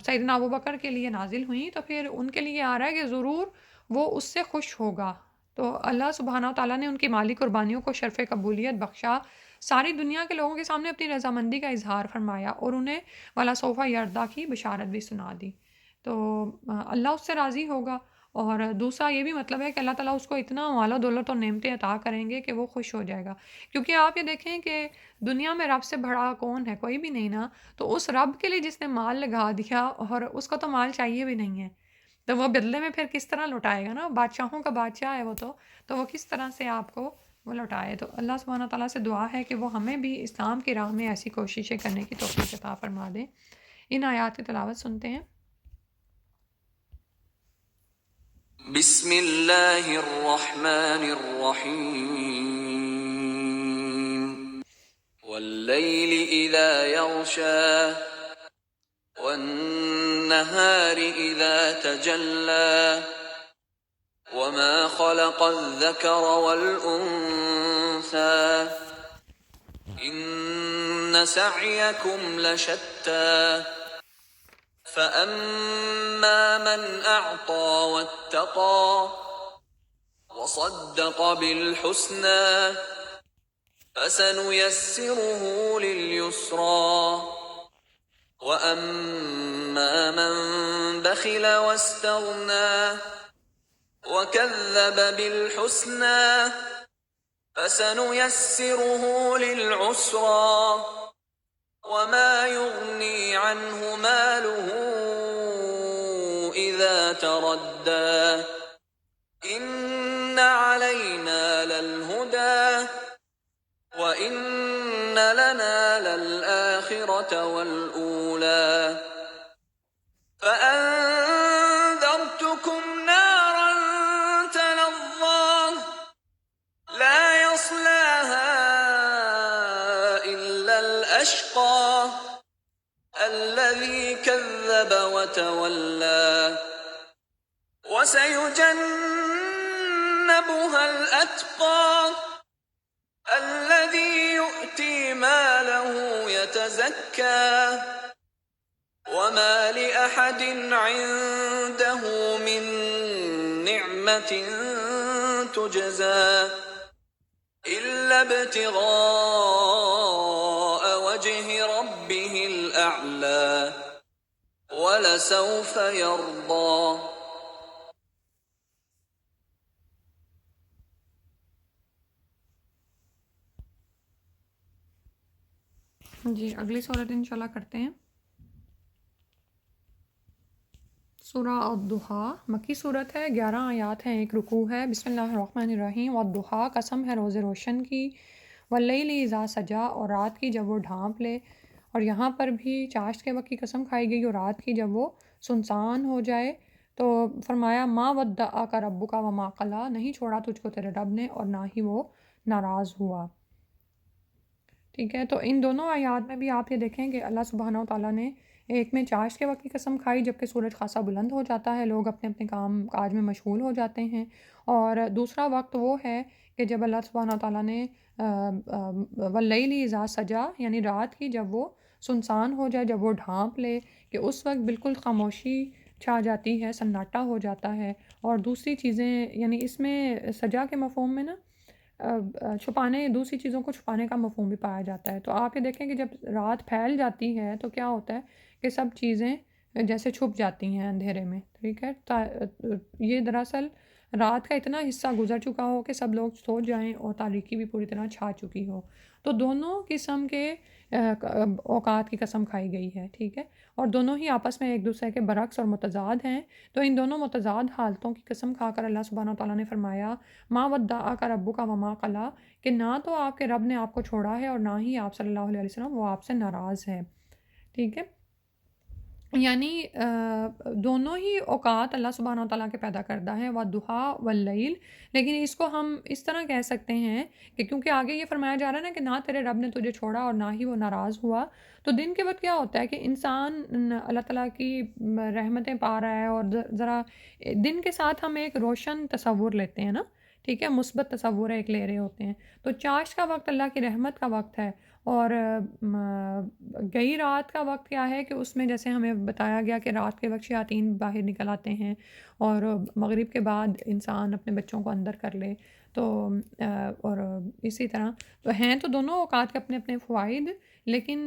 سیدنا ابو بکر کے لیے نازل ہوئیں، تو پھر ان کے لیے آ رہا ہے کہ ضرور وہ اس سے خوش ہوگا۔ تو اللہ سبحانہ و تعالیٰ نے ان کی مالی قربانیوں کو شرف قبولیت بخشا، ساری دنیا کے لوگوں کے سامنے اپنی رضامندی کا اظہار فرمایا اور انہیں وَلَا سَوْفَ يَرْضَىٰ کی بشارت بھی سنا دی۔ تو اللہ اس سے راضی ہوگا، اور دوسرا یہ بھی مطلب ہے کہ اللہ تعالیٰ اس کو اتنا مال و دولت اور نعمتیں عطا کریں گے کہ وہ خوش ہو جائے گا، کیونکہ آپ یہ دیکھیں کہ دنیا میں رب سے بڑا کون ہے؟ کوئی بھی نہیں نا۔ تو اس رب کے لیے جس نے مال لگا دیا اور اس کو تو مال چاہیے بھی نہیں ہے، تو وہ بدلے میں پھر کس طرح لوٹائے گا نا؟ بادشاہوں کا بادشاہ ہے وہ، تو وہ کس طرح سے آپ کو وہ لوٹائے۔ تو اللہ سبحانہ تعالیٰ سے دعا ہے کہ وہ ہمیں بھی اسلام کی راہ میں ایسی کوششیں کرنے کی توفیق عطا فرما دیں۔ ان آیات کی تلاوت سنتے ہیں۔ بسم اللہ الرحمن الرحیم واللیل اذا یغشا والنہار اذا تجلی وما خلق الذکر والانثى ان سعیکم لشتی فأما من أعطى واتقى وصدق بالحسنى فسنيسره لليسرى وأما من بخل واستغنى وكذب بالحسنى فسنيسره للعسرى وما يغني عنه ماله إذا تردى إن علينا للهدى وإن لنا للآخرة والأولى فأنذرتكم نارا تلظى لا يصلاها إلا الأشقى الذي كذب وتولى وسيجنبها الأتقى الذي يؤتي ماله يتزكى وما لأحد عنده من نعمة تجزى إلا ابتغاء وجه ربه الأعلى ولسوف يرضى. جی اگلی صورت انشاءاللہ کرتے ہیں. سورہ الضحیٰ مکی صورت ہے، 11 آیات ہیں، 1 رکوع ہے. بسم اللہ الرحمن الرحیم. والضحیٰ قسم ہے روز روشن کی، واللیل اذا سجا اور رات کی جب وہ ڈھانپ لے. اور یہاں پر بھی چاشت کے وقت کی قسم کھائی گئی اور رات کی جب وہ سنسان ہو جائے. تو فرمایا ما ودعک ربک وما قلی، نہیں چھوڑا تجھ کو تیرے رب نے اور نہ ہی وہ ناراض ہوا. ٹھیک ہے، تو ان دونوں آیات میں بھی آپ یہ دیکھیں کہ اللہ سبحانہ و تعالیٰ نے ایک میں چاشت کے وقت کی قسم کھائی جب کہ سورج خاصا بلند ہو جاتا ہے، لوگ اپنے اپنے کام کاج میں مشغول ہو جاتے ہیں. اور دوسرا وقت وہ ہے کہ جب اللہ سبحانہ و تعالیٰ نے واللیل اذا سجا یعنی رات کی جب وہ سنسان ہو جائے، جب وہ ڈھانپ لے، کہ اس وقت بالکل خاموشی چھا جاتی ہے، سناٹا ہو جاتا ہے. اور دوسری چیزیں یعنی اس میں سجا کے مفہوم میں نا چھپانے، دوسری چیزوں کو چھپانے کا مفہوم بھی پایا جاتا ہے. تو آپ یہ دیکھیں کہ جب رات پھیل جاتی ہے تو کیا ہوتا ہے کہ سب چیزیں جیسے چھپ جاتی ہیں اندھیرے میں. ٹھیک ہے، یہ دراصل رات کا اتنا حصہ گزر چکا ہو کہ سب لوگ سو جائیں اور تاریکی بھی پوری طرح چھا چکی ہو. تو دونوں قسم کے اوقات کی قسم کھائی گئی ہے. ٹھیک ہے، اور دونوں ہی آپس میں ایک دوسرے کے برعکس اور متضاد ہیں. تو ان دونوں متضاد حالتوں کی قسم کھا کر اللہ سبحانہ و تعالیٰ نے فرمایا ما ودعک ربک وما قلی، کہ نہ تو آپ کے رب نے آپ کو چھوڑا ہے اور نہ ہی آپ صلی اللہ علیہ وسلم وہ آپ سے ناراض ہے. ٹھیک ہے، یعنی دونوں ہی اوقات اللہ سبحانہ و تعالیٰ کے پیدا کردہ ہیں، والضحیٰ واللیل. لیکن اس کو ہم اس طرح کہہ سکتے ہیں کہ کیونکہ آگے یہ فرمایا جا رہا ہے نا کہ نہ تیرے رب نے تجھے چھوڑا اور نہ ہی وہ ناراض ہوا. تو دن کے وقت کیا ہوتا ہے کہ انسان اللہ تعالیٰ کی رحمتیں پا رہا ہے اور ذرا دن کے ساتھ ہم ایک روشن تصور لیتے ہیں نا. ٹھیک ہے، مثبت تصور ایک لے رہے ہوتے ہیں. تو چاشت کا وقت اللہ کی رحمت کا وقت ہے، اور گئی رات کا وقت کیا ہے کہ اس میں جیسے ہمیں بتایا گیا کہ رات کے وقت شیاطین باہر نکل آتے ہیں اور مغرب کے بعد انسان اپنے بچوں کو اندر کر لے. تو اور اسی طرح تو ہیں تو دونوں اوقات کے اپنے اپنے فوائد. لیکن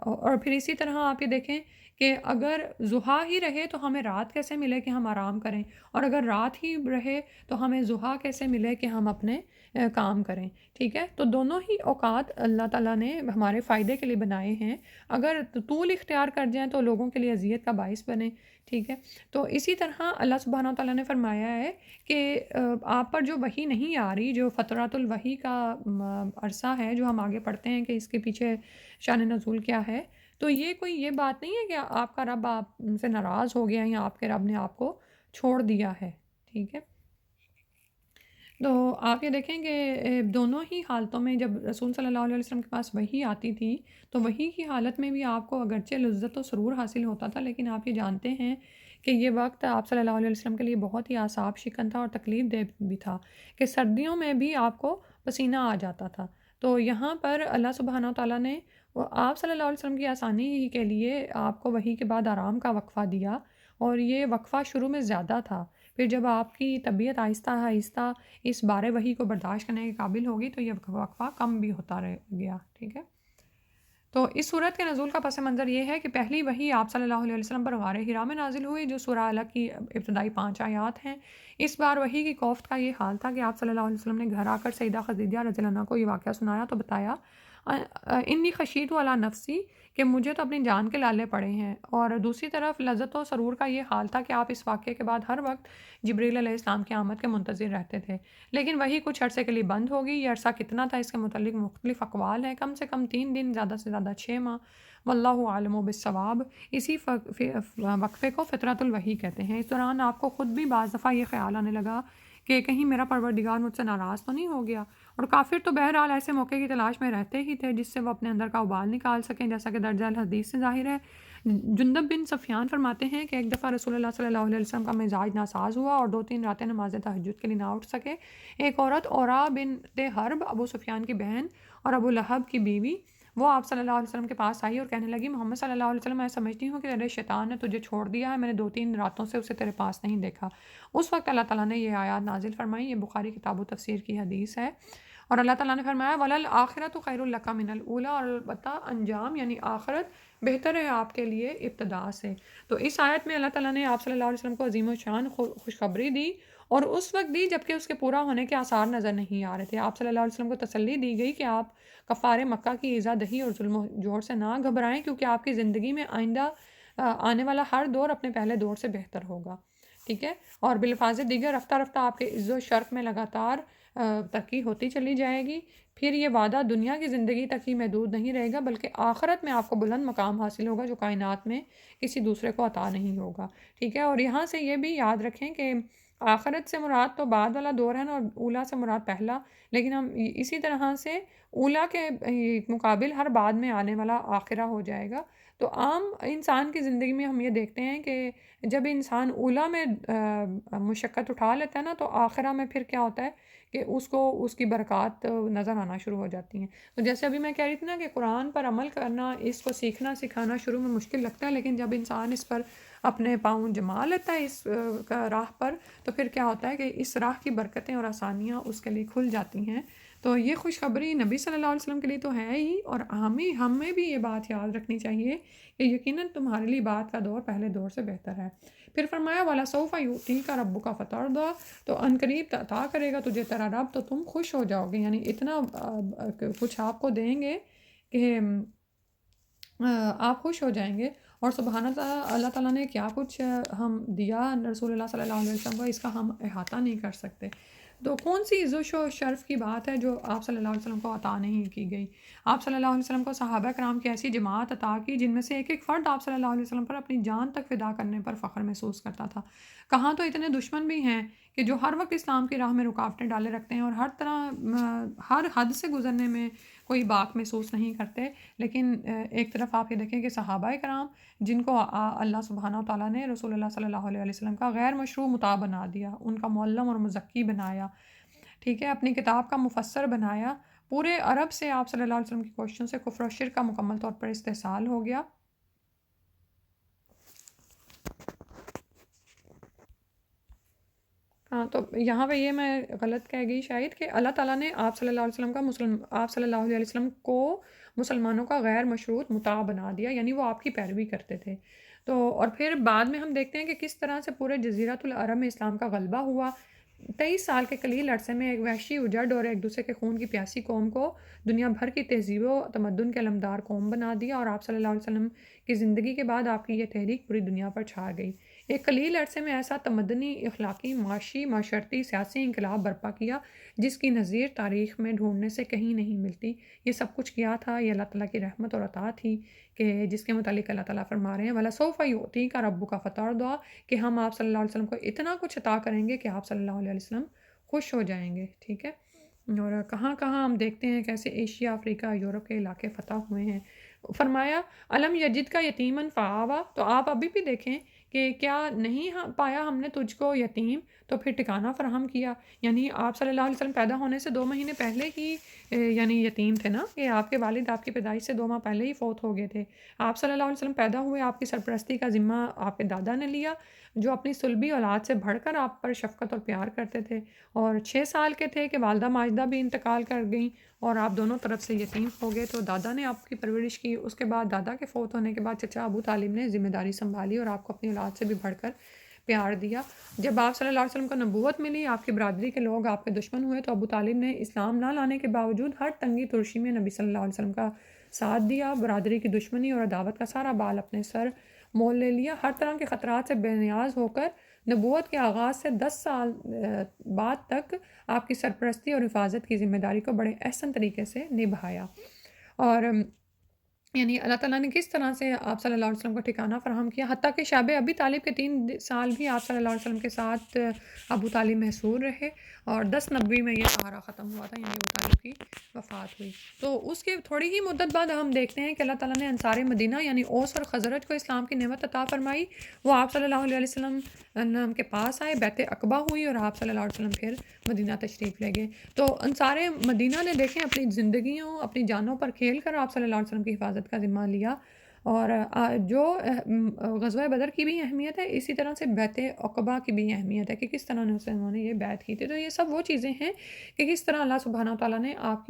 اور پھر اسی طرح آپ یہ دیکھیں کہ اگر ضحیٰ ہی رہے تو ہمیں رات کیسے ملے کہ ہم آرام کریں، اور اگر رات ہی رہے تو ہمیں ضحیٰ کیسے ملے کہ ہم اپنے کام کریں. ٹھیک ہے، تو دونوں ہی اوقات اللہ تعالیٰ نے ہمارے فائدے کے لیے بنائے ہیں. اگر طول اختیار کر جائیں تو لوگوں کے لیے اذیت کا باعث بنے. ٹھیک ہے، تو اسی طرح اللہ سبحانہ و تعالیٰ نے فرمایا ہے کہ آپ پر جو وحی نہیں آ رہی، جو فترۃ الوحی کا عرصہ ہے، جو ہم آگے پڑھتے ہیں کہ اس کے پیچھے شان نزول کیا ہے، تو یہ کوئی یہ بات نہیں ہے کہ آپ کا رب آپ سے ناراض ہو گیا یا آپ کے رب نے آپ کو چھوڑ دیا ہے. ٹھیک ہے، تو آپ یہ دیکھیں کہ دونوں ہی حالتوں میں جب رسول صلی اللہ علیہ وسلم کے پاس وحی آتی تھی تو وحی کی حالت میں بھی آپ کو اگرچہ لذت و سرور حاصل ہوتا تھا، لیکن آپ یہ جانتے ہیں کہ یہ وقت آپ صلی اللہ علیہ وسلم کے لیے بہت ہی اعصاب شکن تھا اور تکلیف دہ بھی تھا، کہ سردیوں میں بھی آپ کو پسینہ آ جاتا تھا. تو یہاں پر اللہ سبحانہ و تعالیٰ نے آپ صلی اللہ علیہ وسلم کی آسانی ہی کے لیے آپ کو وحی کے بعد آرام کا وقفہ دیا. اور یہ وقفہ شروع میں زیادہ تھا، پھر جب آپ کی طبیعت آہستہ آہستہ اس بارے وحی کو برداشت کرنے کے قابل ہوگی تو یہ وقفہ کم بھی ہوتا رہ گیا، ٹھیک ہے۔ تو اس صورت کے نزول کا پس منظر یہ ہے کہ پہلی وحی آپ صلی اللہ علیہ وسلم پر غار حرا میں نازل ہوئی، جو سورہ الگ کی ابتدائی 5 آیات ہیں۔ اس بار وحی کی کوفت کا یہ حال تھا کہ آپ صلی اللہ علیہ وسلم نے گھر آ کر سیدہ خدیجہ رضی اللہ عنہا کو یہ واقعہ سنایا تو بتایا انی خشیت علی نفسی، کہ مجھے تو اپنی جان کے لالے پڑے ہیں، اور دوسری طرف لذت و سرور کا یہ حال تھا کہ آپ اس واقعے کے بعد ہر وقت جبریل علیہ السلام کی آمد کے منتظر رہتے تھے۔ لیکن وہی کچھ عرصے کے لیے بند ہو گئی۔ یہ عرصہ کتنا تھا اس کے متعلق مختلف اقوال ہیں، کم سے کم 3 دن، زیادہ سے زیادہ 6 ماہ، واللہ عالم بالصواب۔ اسی وقفے کو فطرت الوحی کہتے ہیں۔ اس دوران آپ کو خود بھی بعض دفعہ یہ خیال آنے لگا کہ کہیں میرا پروردگار مجھ سے ناراض تو نہیں ہو گیا، اور کافر تو بہرحال ایسے موقع کی تلاش میں رہتے ہی تھے جس سے وہ اپنے اندر کا ابال نکال سکیں، جیسا کہ درجہ الحدیث سے ظاہر ہے۔ جندب بن سفیان فرماتے ہیں کہ ایک دفعہ رسول اللہ صلی اللہ علیہ وسلم کا مزاج ناساز ہوا اور 2-3 راتیں نماز تہجد کے لیے نہ اٹھ سکے۔ ایک عورت اورا بنت حرب، ابو سفیان کی بہن اور ابو لہب کی بیوی، وہ آپ صلی اللہ علیہ وسلم کے پاس آئی اور کہنے لگی، محمد صلی اللہ علیہ وسلم، میں سمجھتی ہوں کہ تیرے شیطان نے تجھے چھوڑ دیا ہے، میں نے 2-3 راتوں سے اسے تیرے پاس نہیں دیکھا۔ اس وقت اللہ تعالیٰ نے یہ آیات نازل فرمائی۔ یہ بخاری کتاب و تفسیر کی حدیث ہے، اور اللہ تعالیٰ نے فرمایا وَلَلْآخِرَةُ خَيْرٌ لَكَ مِنَ الْأُولَىٰ، اور البتہ انجام یعنی آخرت بہتر ہے آپ کے لیے ابتدا سے۔ تو اس آیت میں اللہ تعالیٰ نے آپ صلی اللہ علیہ وسلم کو عظیم و شان خوشخبری دی، اور اس وقت دی جبکہ اس کے پورا ہونے کے آثار نظر نہیں آ رہے تھے۔ آپ صلی اللہ علیہ وسلم کو تسلی دی گئی کہ آپ کفار مکہ کی ایذا دہی اور ظلم و جور سے نہ گھبرائیں، کیونکہ آپ کی زندگی میں آئندہ آنے والا ہر دور اپنے پہلے دور سے بہتر ہوگا، ٹھیک ہے۔ اور بالفاظ دیگر رفتہ رفتہ آپ کے عز و شرف میں لگاتار ترقی ہوتی چلی جائے گی۔ پھر یہ وعدہ دنیا کی زندگی تک ہی محدود نہیں رہے گا، بلکہ آخرت میں آپ کو بلند مقام حاصل ہوگا جو کائنات میں کسی دوسرے کو عطا نہیں ہوگا، ٹھیک ہے۔ اور یہاں سے یہ بھی یاد رکھیں کہ آخرت سے مراد تو بعد والا دور ہے نا، اور اولا سے مراد پہلا، لیکن ہم اسی طرح سے اولا کے مقابل ہر بعد میں آنے والا آخرہ ہو جائے گا۔ تو عام انسان کی زندگی میں ہم یہ دیکھتے ہیں کہ جب انسان اولا میں مشقت اٹھا لیتا ہے نا، تو آخرہ میں پھر کیا ہوتا ہے کہ اس کو اس کی برکات نظر آنا شروع ہو جاتی ہیں۔ تو جیسے ابھی میں کہہ رہی تھی نا کہ قرآن پر عمل کرنا، اس کو سیکھنا سکھانا شروع میں مشکل لگتا ہے، لیکن جب انسان اس پر اپنے پاؤں جما لیتا ہے اس راہ پر، تو پھر کیا ہوتا ہے کہ اس راہ کی برکتیں اور آسانیاں اس کے لیے کھل جاتی ہیں۔ تو یہ خوشخبری نبی صلی اللہ علیہ وسلم کے لیے تو ہے ہی، اور ہمیں بھی یہ بات یاد رکھنی چاہیے کہ یقیناً تمہارے لیے بات کا دور پہلے دور سے بہتر ہے۔ پھر فرمایا وَلَسَوْفَ يُؤْتِيكَ رَبُّكَ فَتَرْضَىٰ، تو ان قریب عطا کرے گا تجھے تیرا رب تو تم خوش ہو جاؤ گے، یعنی اتنا کچھ آپ کو دیں گے کہ آپ خوش ہو جائیں گے۔ اور سبحان اللہ تعالیٰ نے کیا کچھ ہم دیا رسول اللہ صلی اللہ علیہ وسلم کو، اس کا ہم احاطہ نہیں کر سکتے۔ تو کون سی عزت و شرف کی بات ہے جو آپ صلی اللہ علیہ وسلم کو عطا نہیں کی گئی؟ آپ صلی اللہ علیہ وسلم کو صحابہ کرام کی ایسی جماعت عطا کی جن میں سے ایک ایک فرد آپ صلی اللہ علیہ وسلم پر اپنی جان تک فدا کرنے پر فخر محسوس کرتا تھا۔ کہاں تو اتنے دشمن بھی ہیں کہ جو ہر وقت اسلام کی راہ میں رکاوٹیں ڈالے رکھتے ہیں اور ہر طرح ہر حد سے گزرنے میں کوئی باک محسوس نہیں کرتے، لیکن ایک طرف آپ یہ دیکھیں کہ صحابہ کرام جن کو اللہ سبحانہ و تعالیٰ نے رسول اللہ صلی اللہ علیہ وسلم کا غیر مشروع مطاع بنا دیا، ان کا معلم اور مزکی بنایا، ٹھیک ہے، اپنی کتاب کا مفسر بنایا، پورے عرب سے آپ صلی اللہ علیہ وسلم کی کوششوں سے کفر و شرک کا مکمل طور پر استحصال ہو گیا۔ ہاں، تو یہاں پہ یہ میں غلط کہہ گئی شاید کہ اللہ تعالیٰ نے آپ صلی اللہ علیہ وسلم آپ صلی اللہ علیہ وسلم کو مسلمانوں کا غیر مشروط مطاع بنا دیا، یعنی وہ آپ کی پیروی کرتے تھے۔ تو اور پھر بعد میں ہم دیکھتے ہیں کہ کس طرح سے پورے جزیرۃ العرب میں اسلام کا غلبہ ہوا۔ 23 سال کے قلیل عرصے میں ایک وحشی اجڑ اور ایک دوسرے کے خون کی پیاسی قوم کو دنیا بھر کی تہذیب و تمدن کے علمدار قوم بنا دیا، اور آپ صلی اللہ علیہ وسلم کی زندگی کے بعد آپ کی یہ تحریک پوری دنیا پر چھا گئی۔ ایک قلیل عرصے میں ایسا تمدنی، اخلاقی، معاشی، معاشرتی، سیاسی انقلاب برپا کیا جس کی نظیر تاریخ میں ڈھونڈنے سے کہیں نہیں ملتی۔ یہ سب کچھ کیا تھا، یہ اللہ تعالیٰ کی رحمت اور عطا تھی کہ جس کے متعلق اللہ تعالیٰ فرما رہے ہیں وَلَسَوْفَ يُؤْتِيكَ رَبُّكَ فَتَرْضَىٰ، کہ ہم آپ صلی اللہ علیہ وسلم کو اتنا کچھ عطا کریں گے کہ آپ صلی اللہ علیہ وسلم خوش ہو جائیں گے، ٹھیک ہے۔ اور کہاں کہاں ہم دیکھتے ہیں کیسے ایشیا، افریقہ، یورپ کے علاقے فتح ہوئے ہیں۔ فرمایا علم یجد کا یتیمن فآوا، تو آپ ابھی بھی دیکھیں کہ کیا نہیں پایا ہم نے تجھ کو یتیم تو پھر ٹھکانہ فراہم کیا، یعنی آپ صلی اللہ علیہ وسلم پیدا ہونے سے 2 مہینے پہلے ہی یعنی یتیم تھے نا، کہ آپ کے والد آپ کی پیدائش سے 2 ماہ پہلے ہی فوت ہو گئے تھے۔ آپ صلی اللہ علیہ وسلم پیدا ہوئے، آپ کی سرپرستی کا ذمہ آپ کے دادا نے لیا، جو اپنی صلبی اولاد سے بڑھ کر آپ پر شفقت اور پیار کرتے تھے، اور 6 سال کے تھے کہ والدہ ماجدہ بھی انتقال کر گئیں اور آپ دونوں طرف سے یتیم ہو گئے، تو دادا نے آپ کی پرورش کی۔ اس کے بعد دادا کے فوت ہونے کے بعد چچا ابو طالب نے ذمہ داری سنبھالی اور آپ کو اپنی اولاد سے بھی بڑھ کر پیار دیا۔ جب آپ صلی اللہ علیہ وسلم کو نبوت ملی، آپ کی برادری کے لوگ آپ کے دشمن ہوئے، تو ابو طالب نے اسلام نہ لانے کے باوجود ہر تنگی ترشی میں نبی صلی اللہ علیہ وسلم کا ساتھ دیا، برادری کی دشمنی اور عداوت کا سارا بال اپنے سر مول لے لیا، ہر طرح کے خطرات سے بے نیاز ہو کر نبوت کے آغاز سے 10 سال بعد تک آپ کی سرپرستی اور حفاظت کی ذمہ داری کو بڑے احسن طریقے سے نبھایا۔ اور یعنی اللہ تعالیٰ نے کس طرح سے آپ صلی اللہ علیہ وسلم کو ٹھکانہ فراہم کیا، حتیٰ کہ شاب ابی طالب کے 3 سال بھی آپ صلی اللہ علیہ وسلم کے ساتھ ابو طالب محصور رہے، اور 10 نبوی میں یہ سہارا ختم ہوا تھا، یعنی ابو طالب کی وفات ہوئی۔ تو اس کے تھوڑی ہی مدت بعد ہم دیکھتے ہیں کہ اللہ تعالیٰ نے انصار مدینہ یعنی اوس اور خزرج کو اسلام کی نعمت عطا فرمائی۔ وہ آپ صلی اللہ علیہ وسلم کے پاس آئے، بیعت عقبہ ہوئی، اور آپ صلی اللہ علیہ وسلم پھر مدینہ تشریف لے گئے۔ تو انصار مدینہ نے دیکھیں اپنی زندگیوں، اپنی جانوں پر کھیل کر آپ صلی اللہ علیہ وسلم کی حفاظت کا ذمہ لیا، اور جو غزوہ بدر کی بھی اہمیت ہے، اسی طرح سے بیعت عقبہ کی بھی اہمیت ہے کہ کس طرح انہوں نے یہ بیعت کی تھی۔ تو یہ سب وہ چیزیں ہیں کہ کس طرح اللہ سبحانہ وتعالیٰ نے آپ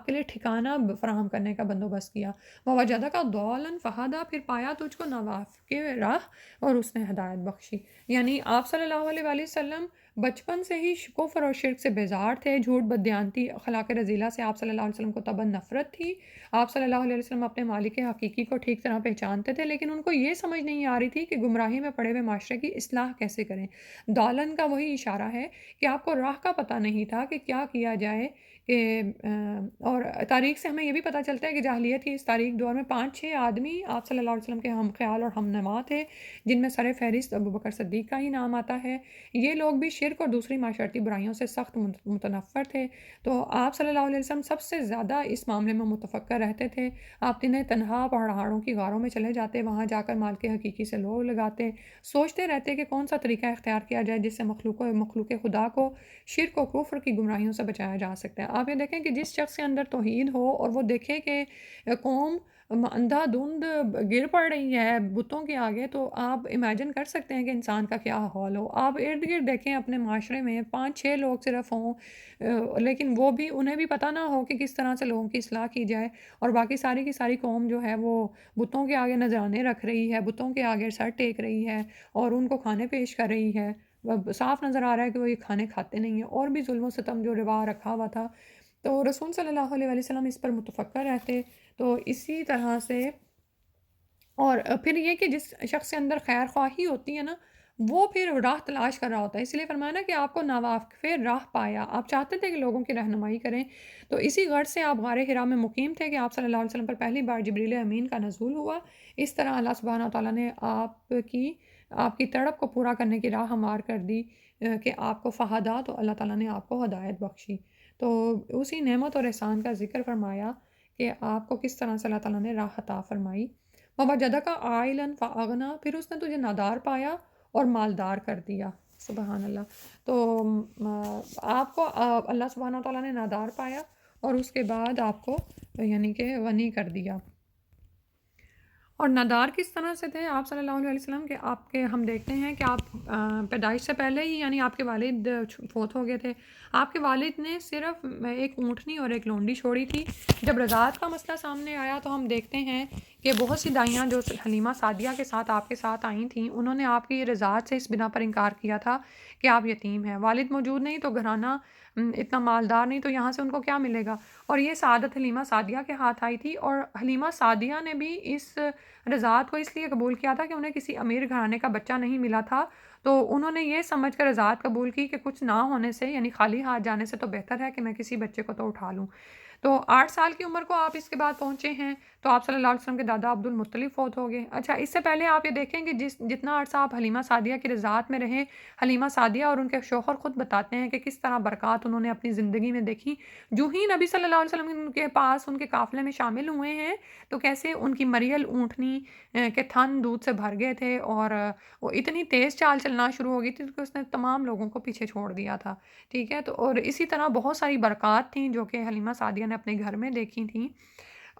کے لیے ٹھکانہ فراہم کرنے کا بندوبست کیا۔ وَوَجَدَكَ ضَالًّا فَہَدَىٰ، پھر پایا تجھ کو ناواف کے راہ اور اس نے ہدایت بخشی۔ یعنی آپ صلی اللہ علیہ وآلہ وسلم بچپن سے ہی کفر اور شرک سے بیزار تھے، جھوٹ، بددیانتی، اخلاق رذیلہ سے آپ صلی اللہ علیہ وسلم کو طبعاً نفرت تھی۔ آپ صلی اللہ علیہ وسلم اپنے مالک حقیقی کو ٹھیک طرح پہچانتے تھے، لیکن ان کو یہ سمجھ نہیں آ رہی تھی کہ گمراہی میں پڑے ہوئے معاشرے کی اصلاح کیسے کریں۔ دالن کا وہی اشارہ ہے کہ آپ کو راہ کا پتہ نہیں تھا کہ کیا کیا جائے، کہ اور تاریخ سے ہمیں یہ بھی پتہ چلتا ہے کہ جاہلیت کی اس تاریخ دور میں 5-6 آدمی آپ صلی اللہ علیہ وسلم کے ہم خیال اور ہم نوا تھے، جن میں سر فہرست ابو بکر صدیق کا ہی نام آتا ہے۔ یہ لوگ بھی شرک اور دوسری معاشرتی برائیوں سے سخت متنفر تھے، تو آپ صلی اللہ علیہ وسلم سب سے زیادہ اس معاملے میں متفکر رہتے تھے۔ آپ دنیں تنہا پہاڑوں کی غاروں میں چلے جاتے، وہاں جا کر مالک حقیقی سے لو لگاتے، سوچتے رہتے کہ کون سا طریقہ اختیار کیا جائے جس سے مخلوق خدا کو شرک و کفر کی گمراہیوں سے بچایا جا سکتا ہے۔ آپ یہ دیکھیں کہ جس شخص کے اندر توحید ہو اور وہ دیکھے کہ قوم اندھا دھند گر پڑ رہی ہے بتوں کے آگے، تو آپ امیجن کر سکتے ہیں کہ انسان کا کیا حال ہو۔ آپ ارد گرد دیکھیں اپنے معاشرے میں 5-6 لوگ صرف ہوں، لیکن وہ بھی انہیں بھی پتہ نہ ہو کہ کس طرح سے لوگوں کی اصلاح کی جائے، اور باقی ساری کی ساری قوم جو ہے وہ بتوں کے آگے نذرانے رکھ رہی ہے، بتوں کے آگے سر ٹیک رہی ہے اور ان کو کھانے پیش کر رہی ہے۔ صاف نظر آ رہا ہے کہ وہ یہ کھانے کھاتے نہیں ہیں، اور بھی ظلم و ستم جو روا رکھا ہوا تھا۔ تو رسول صلی اللہ علیہ وسلم اس پر متفکر رہتے۔ تو اسی طرح سے، اور پھر یہ کہ جس شخص کے اندر خیر خواہی ہوتی ہے نا، وہ پھر راہ تلاش کر رہا ہوتا ہے، اس لیے فرمایا نا کہ آپ کو ناواقف راہ پایا، آپ چاہتے تھے کہ لوگوں کی رہنمائی کریں۔ تو اسی غرض سے آپ غار حرا میں مقیم تھے کہ آپ صلی اللہ علیہ وسلم پر پہلی بار جبریل امین کا نزول ہوا۔ اس طرح اللہ سبحانہ تعالیٰ نے آپ کی تڑپ کو پورا کرنے کی راہ ہموار کر دی، کہ آپ کو فہدا، تو اللہ تعالیٰ نے آپ کو ہدایت بخشی۔ تو اسی نعمت اور احسان کا ذکر فرمایا کہ آپ کو کس طرح سے اللہ تعالیٰ نے راہ عطا فرمائی۔ وَوَجَدَكَ عَائِلًا فَأَغْنَىٰ، پھر اس نے تجھے نادار پایا اور مالدار کر دیا۔ سبحان اللہ۔ تو آپ کو اللہ سبحانہ تعالیٰ نے نادار پایا اور اس کے بعد آپ کو یعنی کہ غنی کر دیا۔ اور نادار کس طرح سے تھے آپ صلی اللہ علیہ وسلم، کہ آپ کے ہم دیکھتے ہیں کہ آپ پیدائش سے پہلے ہی یعنی آپ کے والد فوت ہو گئے تھے۔ آپ کے والد نے صرف ایک اونٹنی اور ایک لونڈی چھوڑی تھی۔ جب رضاعت کا مسئلہ سامنے آیا تو ہم دیکھتے ہیں کہ بہت سی دائیاں جو حلیمہ سعدیہ کے ساتھ آپ کے ساتھ آئی تھیں، انہوں نے آپ کی رضاعت سے اس بنا پر انکار کیا تھا کہ آپ یتیم ہیں، والد موجود نہیں تو گھرانہ اتنا مالدار نہیں، تو یہاں سے ان کو کیا ملے گا۔ اور یہ سعادت حلیمہ سعدیہ کے ہاتھ آئی تھی، اور حلیمہ سعدیہ نے بھی اس رضاعت کو اس لیے قبول کیا تھا کہ انہیں کسی امیر گھرانے کا بچہ نہیں ملا تھا، تو انہوں نے یہ سمجھ کر رضاعت قبول کی کہ کچھ نہ ہونے سے یعنی خالی ہاتھ جانے سے تو بہتر ہے کہ میں کسی بچے کو تو اٹھا لوں۔ تو 8 سال کی عمر کو آپ اس کے بعد پہنچے ہیں تو آپ صلی اللہ علیہ وسلم کے دادا عبد المطلب فوت ہو گئے۔ اچھا، اس سے پہلے آپ یہ دیکھیں کہ جتنا عرصہ آپ حلیمہ سعدیہ کی رضاعت میں رہیں، حلیمہ سعدیہ اور ان کے شوہر خود بتاتے ہیں کہ کس طرح برکات انہوں نے اپنی زندگی میں دیکھی۔ جو ہی نبی صلی اللہ علیہ وسلم ان کے پاس ان کے قافلے میں شامل ہوئے ہیں تو کیسے ان کی مریل اونٹنی کے تھن دودھ سے بھر گئے تھے، اور وہ اتنی تیز چال چلنا شروع ہو گئی تھی کہ اس نے تمام لوگوں کو پیچھے چھوڑ دیا تھا، ٹھیک ہے۔ تو اور اسی طرح بہت ساری برکات تھیں جو کہ حلیمہ سعدیہ نے اپنے گھر میں دیکھی تھیں۔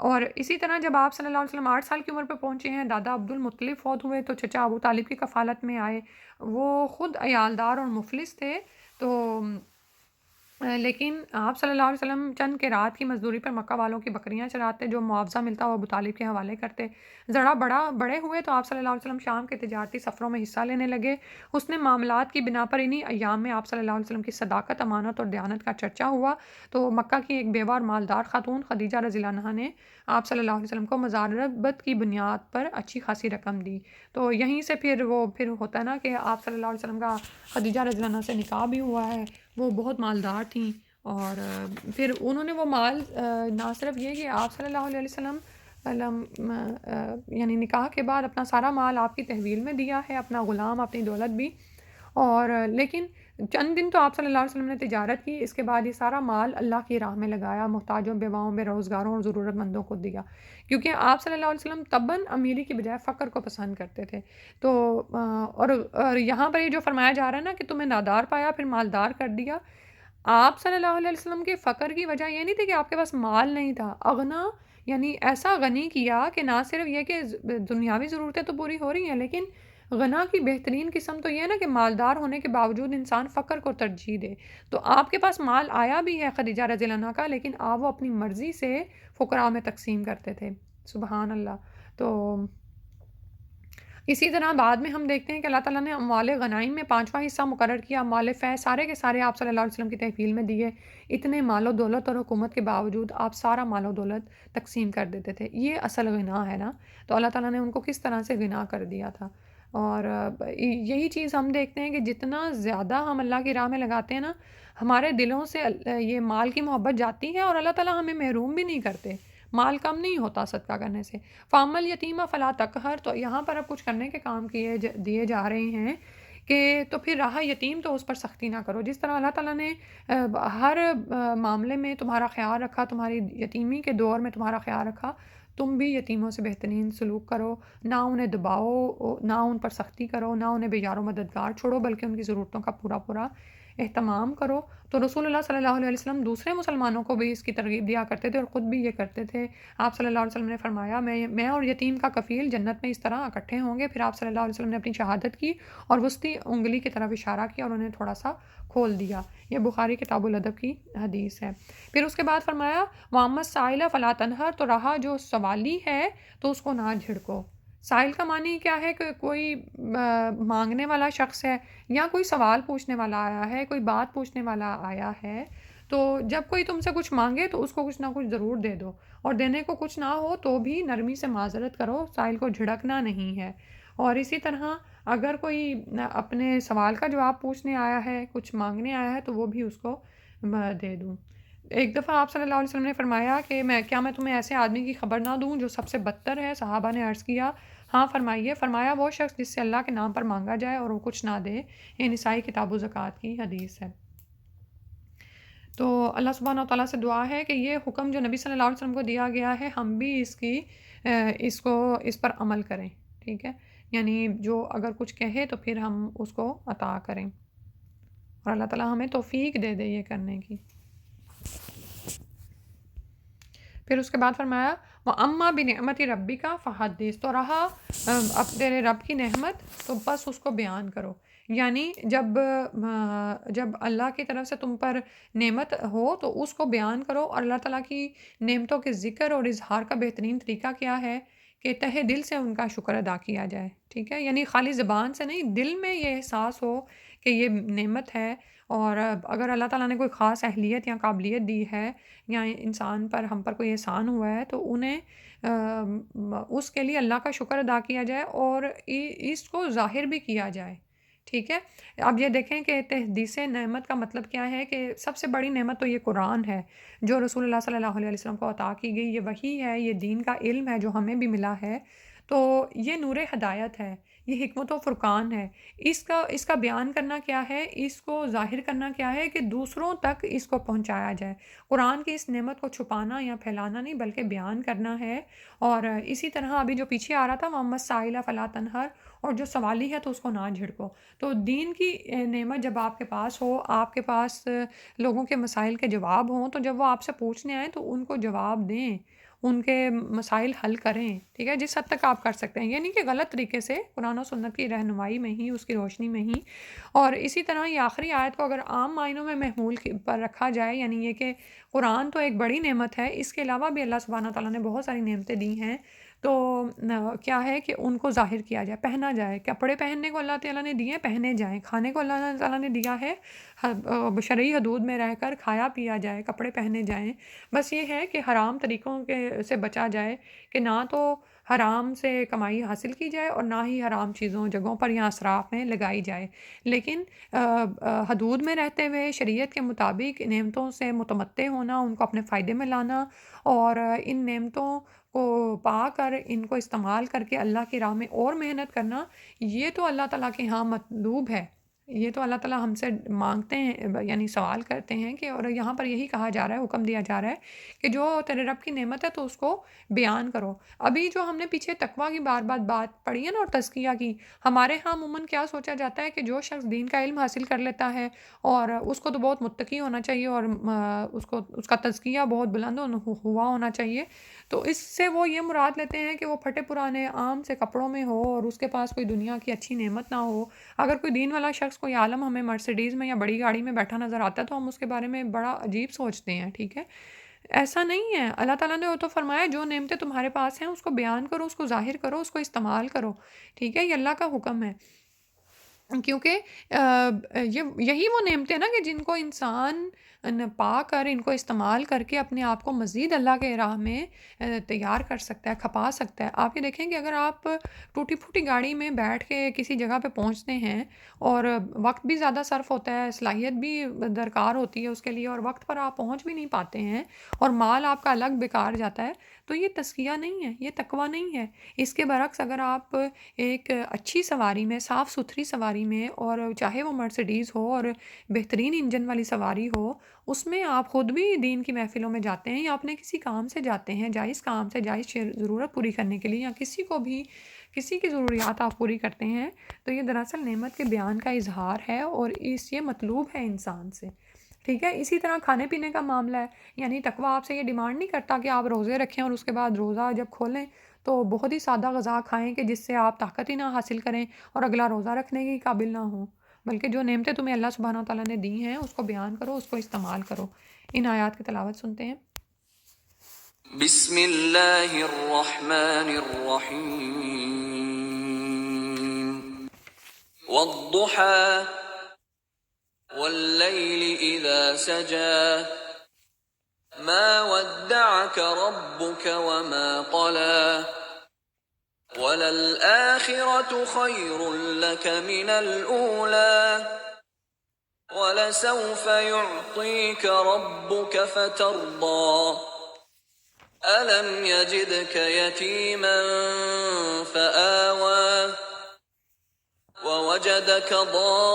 اور اسی طرح جب آپ صلی اللہ علیہ وسلم 8 سال کی عمر پہ پہنچے ہیں، دادا عبد المطلب فوت ہوئے تو چچا ابو طالب کی کفالت میں آئے۔ وہ خود عیالدار اور مفلس تھے، تو لیکن آپ صلی اللہ علیہ وسلم چند کے رات کی مزدوری پر مکہ والوں کی بکریاں چراتے، جو معاوضہ ملتا وہ ابو طالب کے حوالے کرتے۔ ذرا بڑے ہوئے تو آپ صلی اللہ علیہ وسلم شام کے تجارتی سفروں میں حصہ لینے لگے۔ حسن معاملات کی بنا پر انہی ایام میں آپ صلی اللہ علیہ وسلم کی صداقت، امانت اور دیانت کا چرچا ہوا، تو مکہ کی ایک بیوہ اور مالدار خاتون خدیجہ رضی اللہ عنہا نے آپ صلی اللہ علیہ وسلم کو مزاربت کی بنیاد پر اچھی خاصی رقم دی۔ تو یہیں سے پھر ہوتا ہے نا کہ آپ صلی اللہ علیہ وسلم کا خدیجہ رضی اللہ عنہا سے نکاح بھی ہوا ہے۔ وہ بہت مالدار تھیں، اور پھر انہوں نے وہ مال نہ صرف یہ کہ آپ صلی اللہ علیہ وسلم یعنی نکاح کے بعد اپنا سارا مال آپ کی تحویل میں دیا ہے، اپنا غلام، اپنی دولت بھی، اور لیکن چند دن تو آپ صلی اللہ علیہ وسلم نے تجارت کی، اس کے بعد یہ سارا مال اللہ کی راہ میں لگایا، محتاجوں، بیواؤں، بے روزگاروں اور ضرورت مندوں کو دیا، کیونکہ آپ صلی اللہ علیہ وسلم طبعاً امیری کی بجائے فقر کو پسند کرتے تھے۔ تو اور یہاں پر یہ جو فرمایا جا رہا ہے نا کہ تمہیں نادار پایا پھر مالدار کر دیا، آپ صلی اللہ علیہ وسلم کے فقر کی وجہ یہ نہیں تھی کہ آپ کے پاس مال نہیں تھا، اغنا یعنی ایسا غنی کیا کہ نہ صرف یہ کہ دنیاوی ضرورتیں تو پوری ہو رہی ہیں، لیکن غنا کی بہترین قسم تو یہ ہے نا کہ مالدار ہونے کے باوجود انسان فقر کو ترجیح دے۔ تو آپ کے پاس مال آیا بھی ہے خدیجہ رضی اللہ عنہا کا، لیکن آپ وہ اپنی مرضی سے فقراء میں تقسیم کرتے تھے، سبحان اللہ۔ تو اسی طرح بعد میں ہم دیکھتے ہیں کہ اللہ تعالیٰ نے اموال غنائم میں 5واں حصہ مقرر کیا، اموال فیض سارے کے سارے آپ صلی اللہ علیہ وسلم کی تحویل میں دیے۔ اتنے مال و دولت اور حکومت کے باوجود آپ سارا مال و دولت تقسیم کر دیتے تھے، یہ اصل غنا ہے نا۔ تو اللہ تعالیٰ نے ان کو کس طرح سے غنا کر دیا تھا، اور یہی چیز ہم دیکھتے ہیں کہ جتنا زیادہ ہم اللہ کی راہ میں لگاتے ہیں نا، ہمارے دلوں سے یہ مال کی محبت جاتی ہے، اور اللہ تعالیٰ ہمیں محروم بھی نہیں کرتے، مال کم نہیں ہوتا صدقہ کرنے سے۔ فامل یتیمہ فلا تقہر، تو یہاں پر اب کچھ کرنے کے کام دیے جا رہے ہیں کہ تو پھر راہ یتیم تو اس پر سختی نہ کرو، جس طرح اللہ تعالیٰ نے ہر معاملے میں تمہارا خیال رکھا، تمہاری یتیمی کے دور میں تمہارا خیال رکھا، تم بھی یتیموں سے بہترین سلوک کرو، نہ انہیں دباؤ، نہ ان پر سختی کرو، نہ انہیں بے یار و مددگار چھوڑو، بلکہ ان کی ضرورتوں کا پورا اہتمام کرو۔ تو رسول اللہ صلی اللہ علیہ وسلم دوسرے مسلمانوں کو بھی اس کی ترغیب دیا کرتے تھے اور خود بھی یہ کرتے تھے۔ آپ صلی اللہ علیہ وسلم نے فرمایا، میں اور یتیم کا کفیل جنت میں اس طرح اکٹھے ہوں گے۔ پھر آپ صلی اللہ علیہ وسلم نے اپنی شہادت کی اور وسطی انگلی کی طرف اشارہ کیا اور انہیں تھوڑا سا کھول دیا۔ یہ بخاری کتاب الادب کی حدیث ہے۔ پھر اس کے بعد فرمایا وَأَمَّا السَّائِلَ فَلَا تَنْهَرْ، تو رہا جو سوالی ہے تو اس کو نہ جھڑکو۔ سائل کا معنی کیا ہے کہ کوئی مانگنے والا شخص ہے یا کوئی سوال پوچھنے والا آیا ہے، کوئی بات پوچھنے والا آیا ہے، تو جب کوئی تم سے کچھ مانگے تو اس کو کچھ نہ کچھ ضرور دے دو، اور دینے کو کچھ نہ ہو تو بھی نرمی سے معذرت کرو، سائل کو جھڑکنا نہیں ہے۔ اور اسی طرح اگر کوئی اپنے سوال کا جواب پوچھنے آیا ہے، کچھ مانگنے آیا ہے، تو وہ بھی اس کو دے دوں۔ ایک دفعہ آپ صلی اللہ علیہ وسلم نے فرمایا کہ میں تمہیں ایسے آدمی کی خبر نہ دوں جو سب سے بدتر ہے؟ صحابہ نے عرض کیا ہاں فرمائیے۔ فرمایا وہ شخص جس سے اللہ کے نام پر مانگا جائے اور وہ کچھ نہ دے۔ یہ نسائی کتاب الزکوٰۃ کی حدیث ہے۔ تو اللہ سبحانہ و تعالیٰ سے دعا ہے کہ یہ حکم جو نبی صلی اللہ علیہ وسلم کو دیا گیا ہے، ہم بھی اس پر عمل کریں، ٹھیک ہے، یعنی جو اگر کچھ کہے تو پھر ہم اس کو عطا کریں، اور اللہ تعالیٰ ہمیں توفیق دے دے یہ کرنے کی۔ پھر اس کے بعد فرمایا وَأَمَّا بِنِعْمَتِ رَبِّكَ فَحَدِّثْ، تو رہا اب تیرے رب کی نعمت تو بس اس کو بیان کرو، یعنی جب اللہ کی طرف سے تم پر نعمت ہو تو اس کو بیان کرو، اور اللہ تعالیٰ کی نعمتوں کے ذکر اور اظہار کا بہترین طریقہ کیا ہے کہ تہہ دل سے ان کا شکر ادا کیا جائے، ٹھیک ہے، یعنی خالی زبان سے نہیں، دل میں یہ احساس ہو کہ یہ نعمت ہے، اور اگر اللہ تعالیٰ نے کوئی خاص اہلیت یا قابلیت دی ہے یا ہم پر کوئی احسان ہوا ہے تو انہیں اس کے لیے اللہ کا شکر ادا کیا جائے اور اس کو ظاہر بھی کیا جائے ٹھیک ہے؟ اب یہ دیکھیں کہ تحدیث نعمت کا مطلب کیا ہے، کہ سب سے بڑی نعمت تو یہ قرآن ہے جو رسول اللہ صلی اللہ علیہ وسلم کو عطا کی گئی، یہ وحی ہے، یہ دین کا علم ہے جو ہمیں بھی ملا ہے، تو یہ نور ہدایت ہے، یہ حکمت و فرقان ہے۔ اس کا بیان کرنا کیا ہے، اس کو ظاہر کرنا کیا ہے، کہ دوسروں تک اس کو پہنچایا جائے۔ قرآن کی اس نعمت کو چھپانا یا پھیلانا نہیں بلکہ بیان کرنا ہے۔ اور اسی طرح ابھی جو پیچھے آ رہا تھا، محمد سائلہ فلا تنہر، اور جو سوالی ہے تو اس کو نہ جھڑکو۔ تو دین کی نعمت جب آپ کے پاس ہو، آپ کے پاس لوگوں کے مسائل کے جواب ہوں، تو جب وہ آپ سے پوچھنے آئیں تو ان کو جواب دیں، ان کے مسائل حل کریں، ٹھیک ہے؟ جس حد تک آپ کر سکتے ہیں، یہ نہیں کہ غلط طریقے سے، قرآن و سنت کی رہنمائی میں ہی، اس کی روشنی میں ہی۔ اور اسی طرح یہ آخری آیت کو اگر عام معنوں میں محمول پر رکھا جائے، یعنی یہ کہ قرآن تو ایک بڑی نعمت ہے، اس کے علاوہ بھی اللہ سبحانہ تعالیٰ نے بہت ساری نعمتیں دی ہیں، تو کیا ہے کہ ان کو ظاہر کیا جائے، پہنا جائے۔ کپڑے پہننے کو اللہ تعالیٰ نے دیے ہیں، پہنے جائیں۔ کھانے کو اللہ تعالیٰ نے دیا ہے، شرعی حدود میں رہ کر کھایا پیا جائے، کپڑے پہنے جائیں۔ بس یہ ہے کہ حرام طریقوں سے بچا جائے، کہ نہ تو حرام سے کمائی حاصل کی جائے اور نہ ہی حرام چیزوں جگہوں پر یا اسراف میں لگائی جائے، لیکن حدود میں رہتے ہوئے شریعت کے مطابق نعمتوں سے متمتع ہونا، ان کو اپنے فائدے میں لانا، اور ان نعمتوں کو پا کر ان کو استعمال کر کے اللہ کی راہ میں اور محنت کرنا، یہ تو اللہ تعالیٰ کے ہاں مطلوب ہے، یہ تو اللہ تعالیٰ ہم سے مانگتے ہیں، یعنی سوال کرتے ہیں، کہ اور یہاں پر یہی کہا جا رہا ہے، حکم دیا جا رہا ہے کہ جو تیرے رب کی نعمت ہے تو اس کو بیان کرو۔ ابھی جو ہم نے پیچھے تقویٰ کی بار بار بات پڑھی ہے نا، اور تزکیہ کی، ہمارے ہاں عموماً کیا سوچا جاتا ہے کہ جو شخص دین کا علم حاصل کر لیتا ہے اور اس کو تو بہت متقی ہونا چاہیے، اور اس کا تزکیہ بہت بلند ہوا ہونا چاہیے، تو اس سے وہ یہ مراد لیتے ہیں کہ وہ پھٹے پرانے عام سے کپڑوں میں ہو اور اس کے پاس کوئی دنیا کی اچھی نعمت نہ ہو۔ اگر کوئی دین والا شخص، کوئی عالم ہمیں مرسیڈیز میں یا بڑی گاڑی میں بیٹھا نظر آتا ہے تو ہم اس کے بارے میں بڑا عجیب سوچتے ہیں، ٹھیک ہے؟ ایسا نہیں ہے، اللہ تعالیٰ نے وہ تو فرمایا جو نعمتیں تمہارے پاس ہیں اس کو بیان کرو، اس کو ظاہر کرو، اس کو استعمال کرو، ٹھیک ہے؟ یہ اللہ کا حکم ہے، کیونکہ یہی وہ نعمتیں ہیں نا کہ جن کو انسان پا کر، ان کو استعمال کر کے اپنے آپ کو مزید اللہ کے راہ میں تیار کر سکتا ہے، کھپا سکتا ہے۔ آپ یہ دیکھیں کہ اگر آپ ٹوٹی پھوٹی گاڑی میں بیٹھ کے کسی جگہ پہ پہنچتے ہیں، اور وقت بھی زیادہ صرف ہوتا ہے، صلاحیت بھی درکار ہوتی ہے اس کے لیے، اور وقت پر آپ پہنچ بھی نہیں پاتے ہیں، اور مال آپ کا الگ بیکار جاتا ہے، تو یہ تزکیہ نہیں ہے، یہ تقویٰ نہیں ہے۔ اس کے برعکس اگر آپ ایک اچھی سواری میں، صاف ستھری سواری میں، اور چاہے وہ مرسیڈیز ہو اور بہترین انجن والی سواری ہو، اس میں آپ خود بھی دین کی محفلوں میں جاتے ہیں، یا اپنے کسی کام سے جاتے ہیں، جائز کام سے، جائز ضرورت پوری کرنے کے لیے، یا کسی کو بھی کسی کی ضروریات آپ پوری کرتے ہیں، تو یہ دراصل نعمت کے بیان کا اظہار ہے، اور یہ مطلوب ہے انسان سے، ٹھیک ہے؟ اسی طرح کھانے پینے کا معاملہ ہے، یعنی تقویٰ آپ سے یہ ڈیمانڈ نہیں کرتا کہ آپ روزے رکھیں اور اس کے بعد روزہ جب کھولیں تو بہت ہی سادہ غذا کھائیں کہ جس سے آپ طاقت ہی نہ حاصل کریں اور اگلا روزہ رکھنے کے قابل نہ ہوں، بلکہ جو نعمتیں تمہیں اللہ سبحانہ تعالیٰ نے دی ہیں اس کو بیان کرو، اس کو استعمال کرو۔ ان آیات کی تلاوت سنتے ہیں۔ بسم اللہ الرحمن الرحیم والضحى واللیل اذا سجى ما ودعك ربك وما قلى وللآخرة خير لك من الأولى وَلَسَوْفَ يُعْطِيكَ رَبُّكَ فَتَرْضَىٰ أَلَمْ يَجِدْكَ يَتِيمًا فَآوَىٰ وَوَجَدَكَ ضَالًّا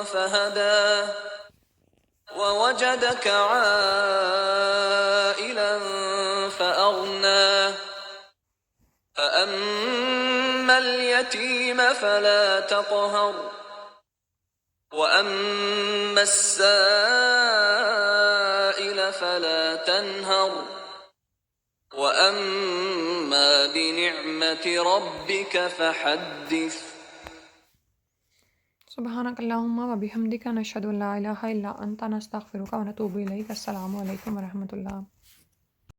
فَهَدَىٰ وَوَجَدَكَ عَائِلًا فَأَغْنَىٰ فَأَمَّا الْيَتِيمَ فَلَا تَقْهَرْ وَأَمَّا السَّائِلَ فَلَا تَنْهَرْ وَأَمَّا بِنِعْمَةِ رَبِّكَ فَحَدِّثْ۔ سبحانک اللہم و بحمدک، نشہد ان لا الہ الا انت، نستغفرک و نتوب الیک۔ السلام علیکم ورحمۃ اللہ۔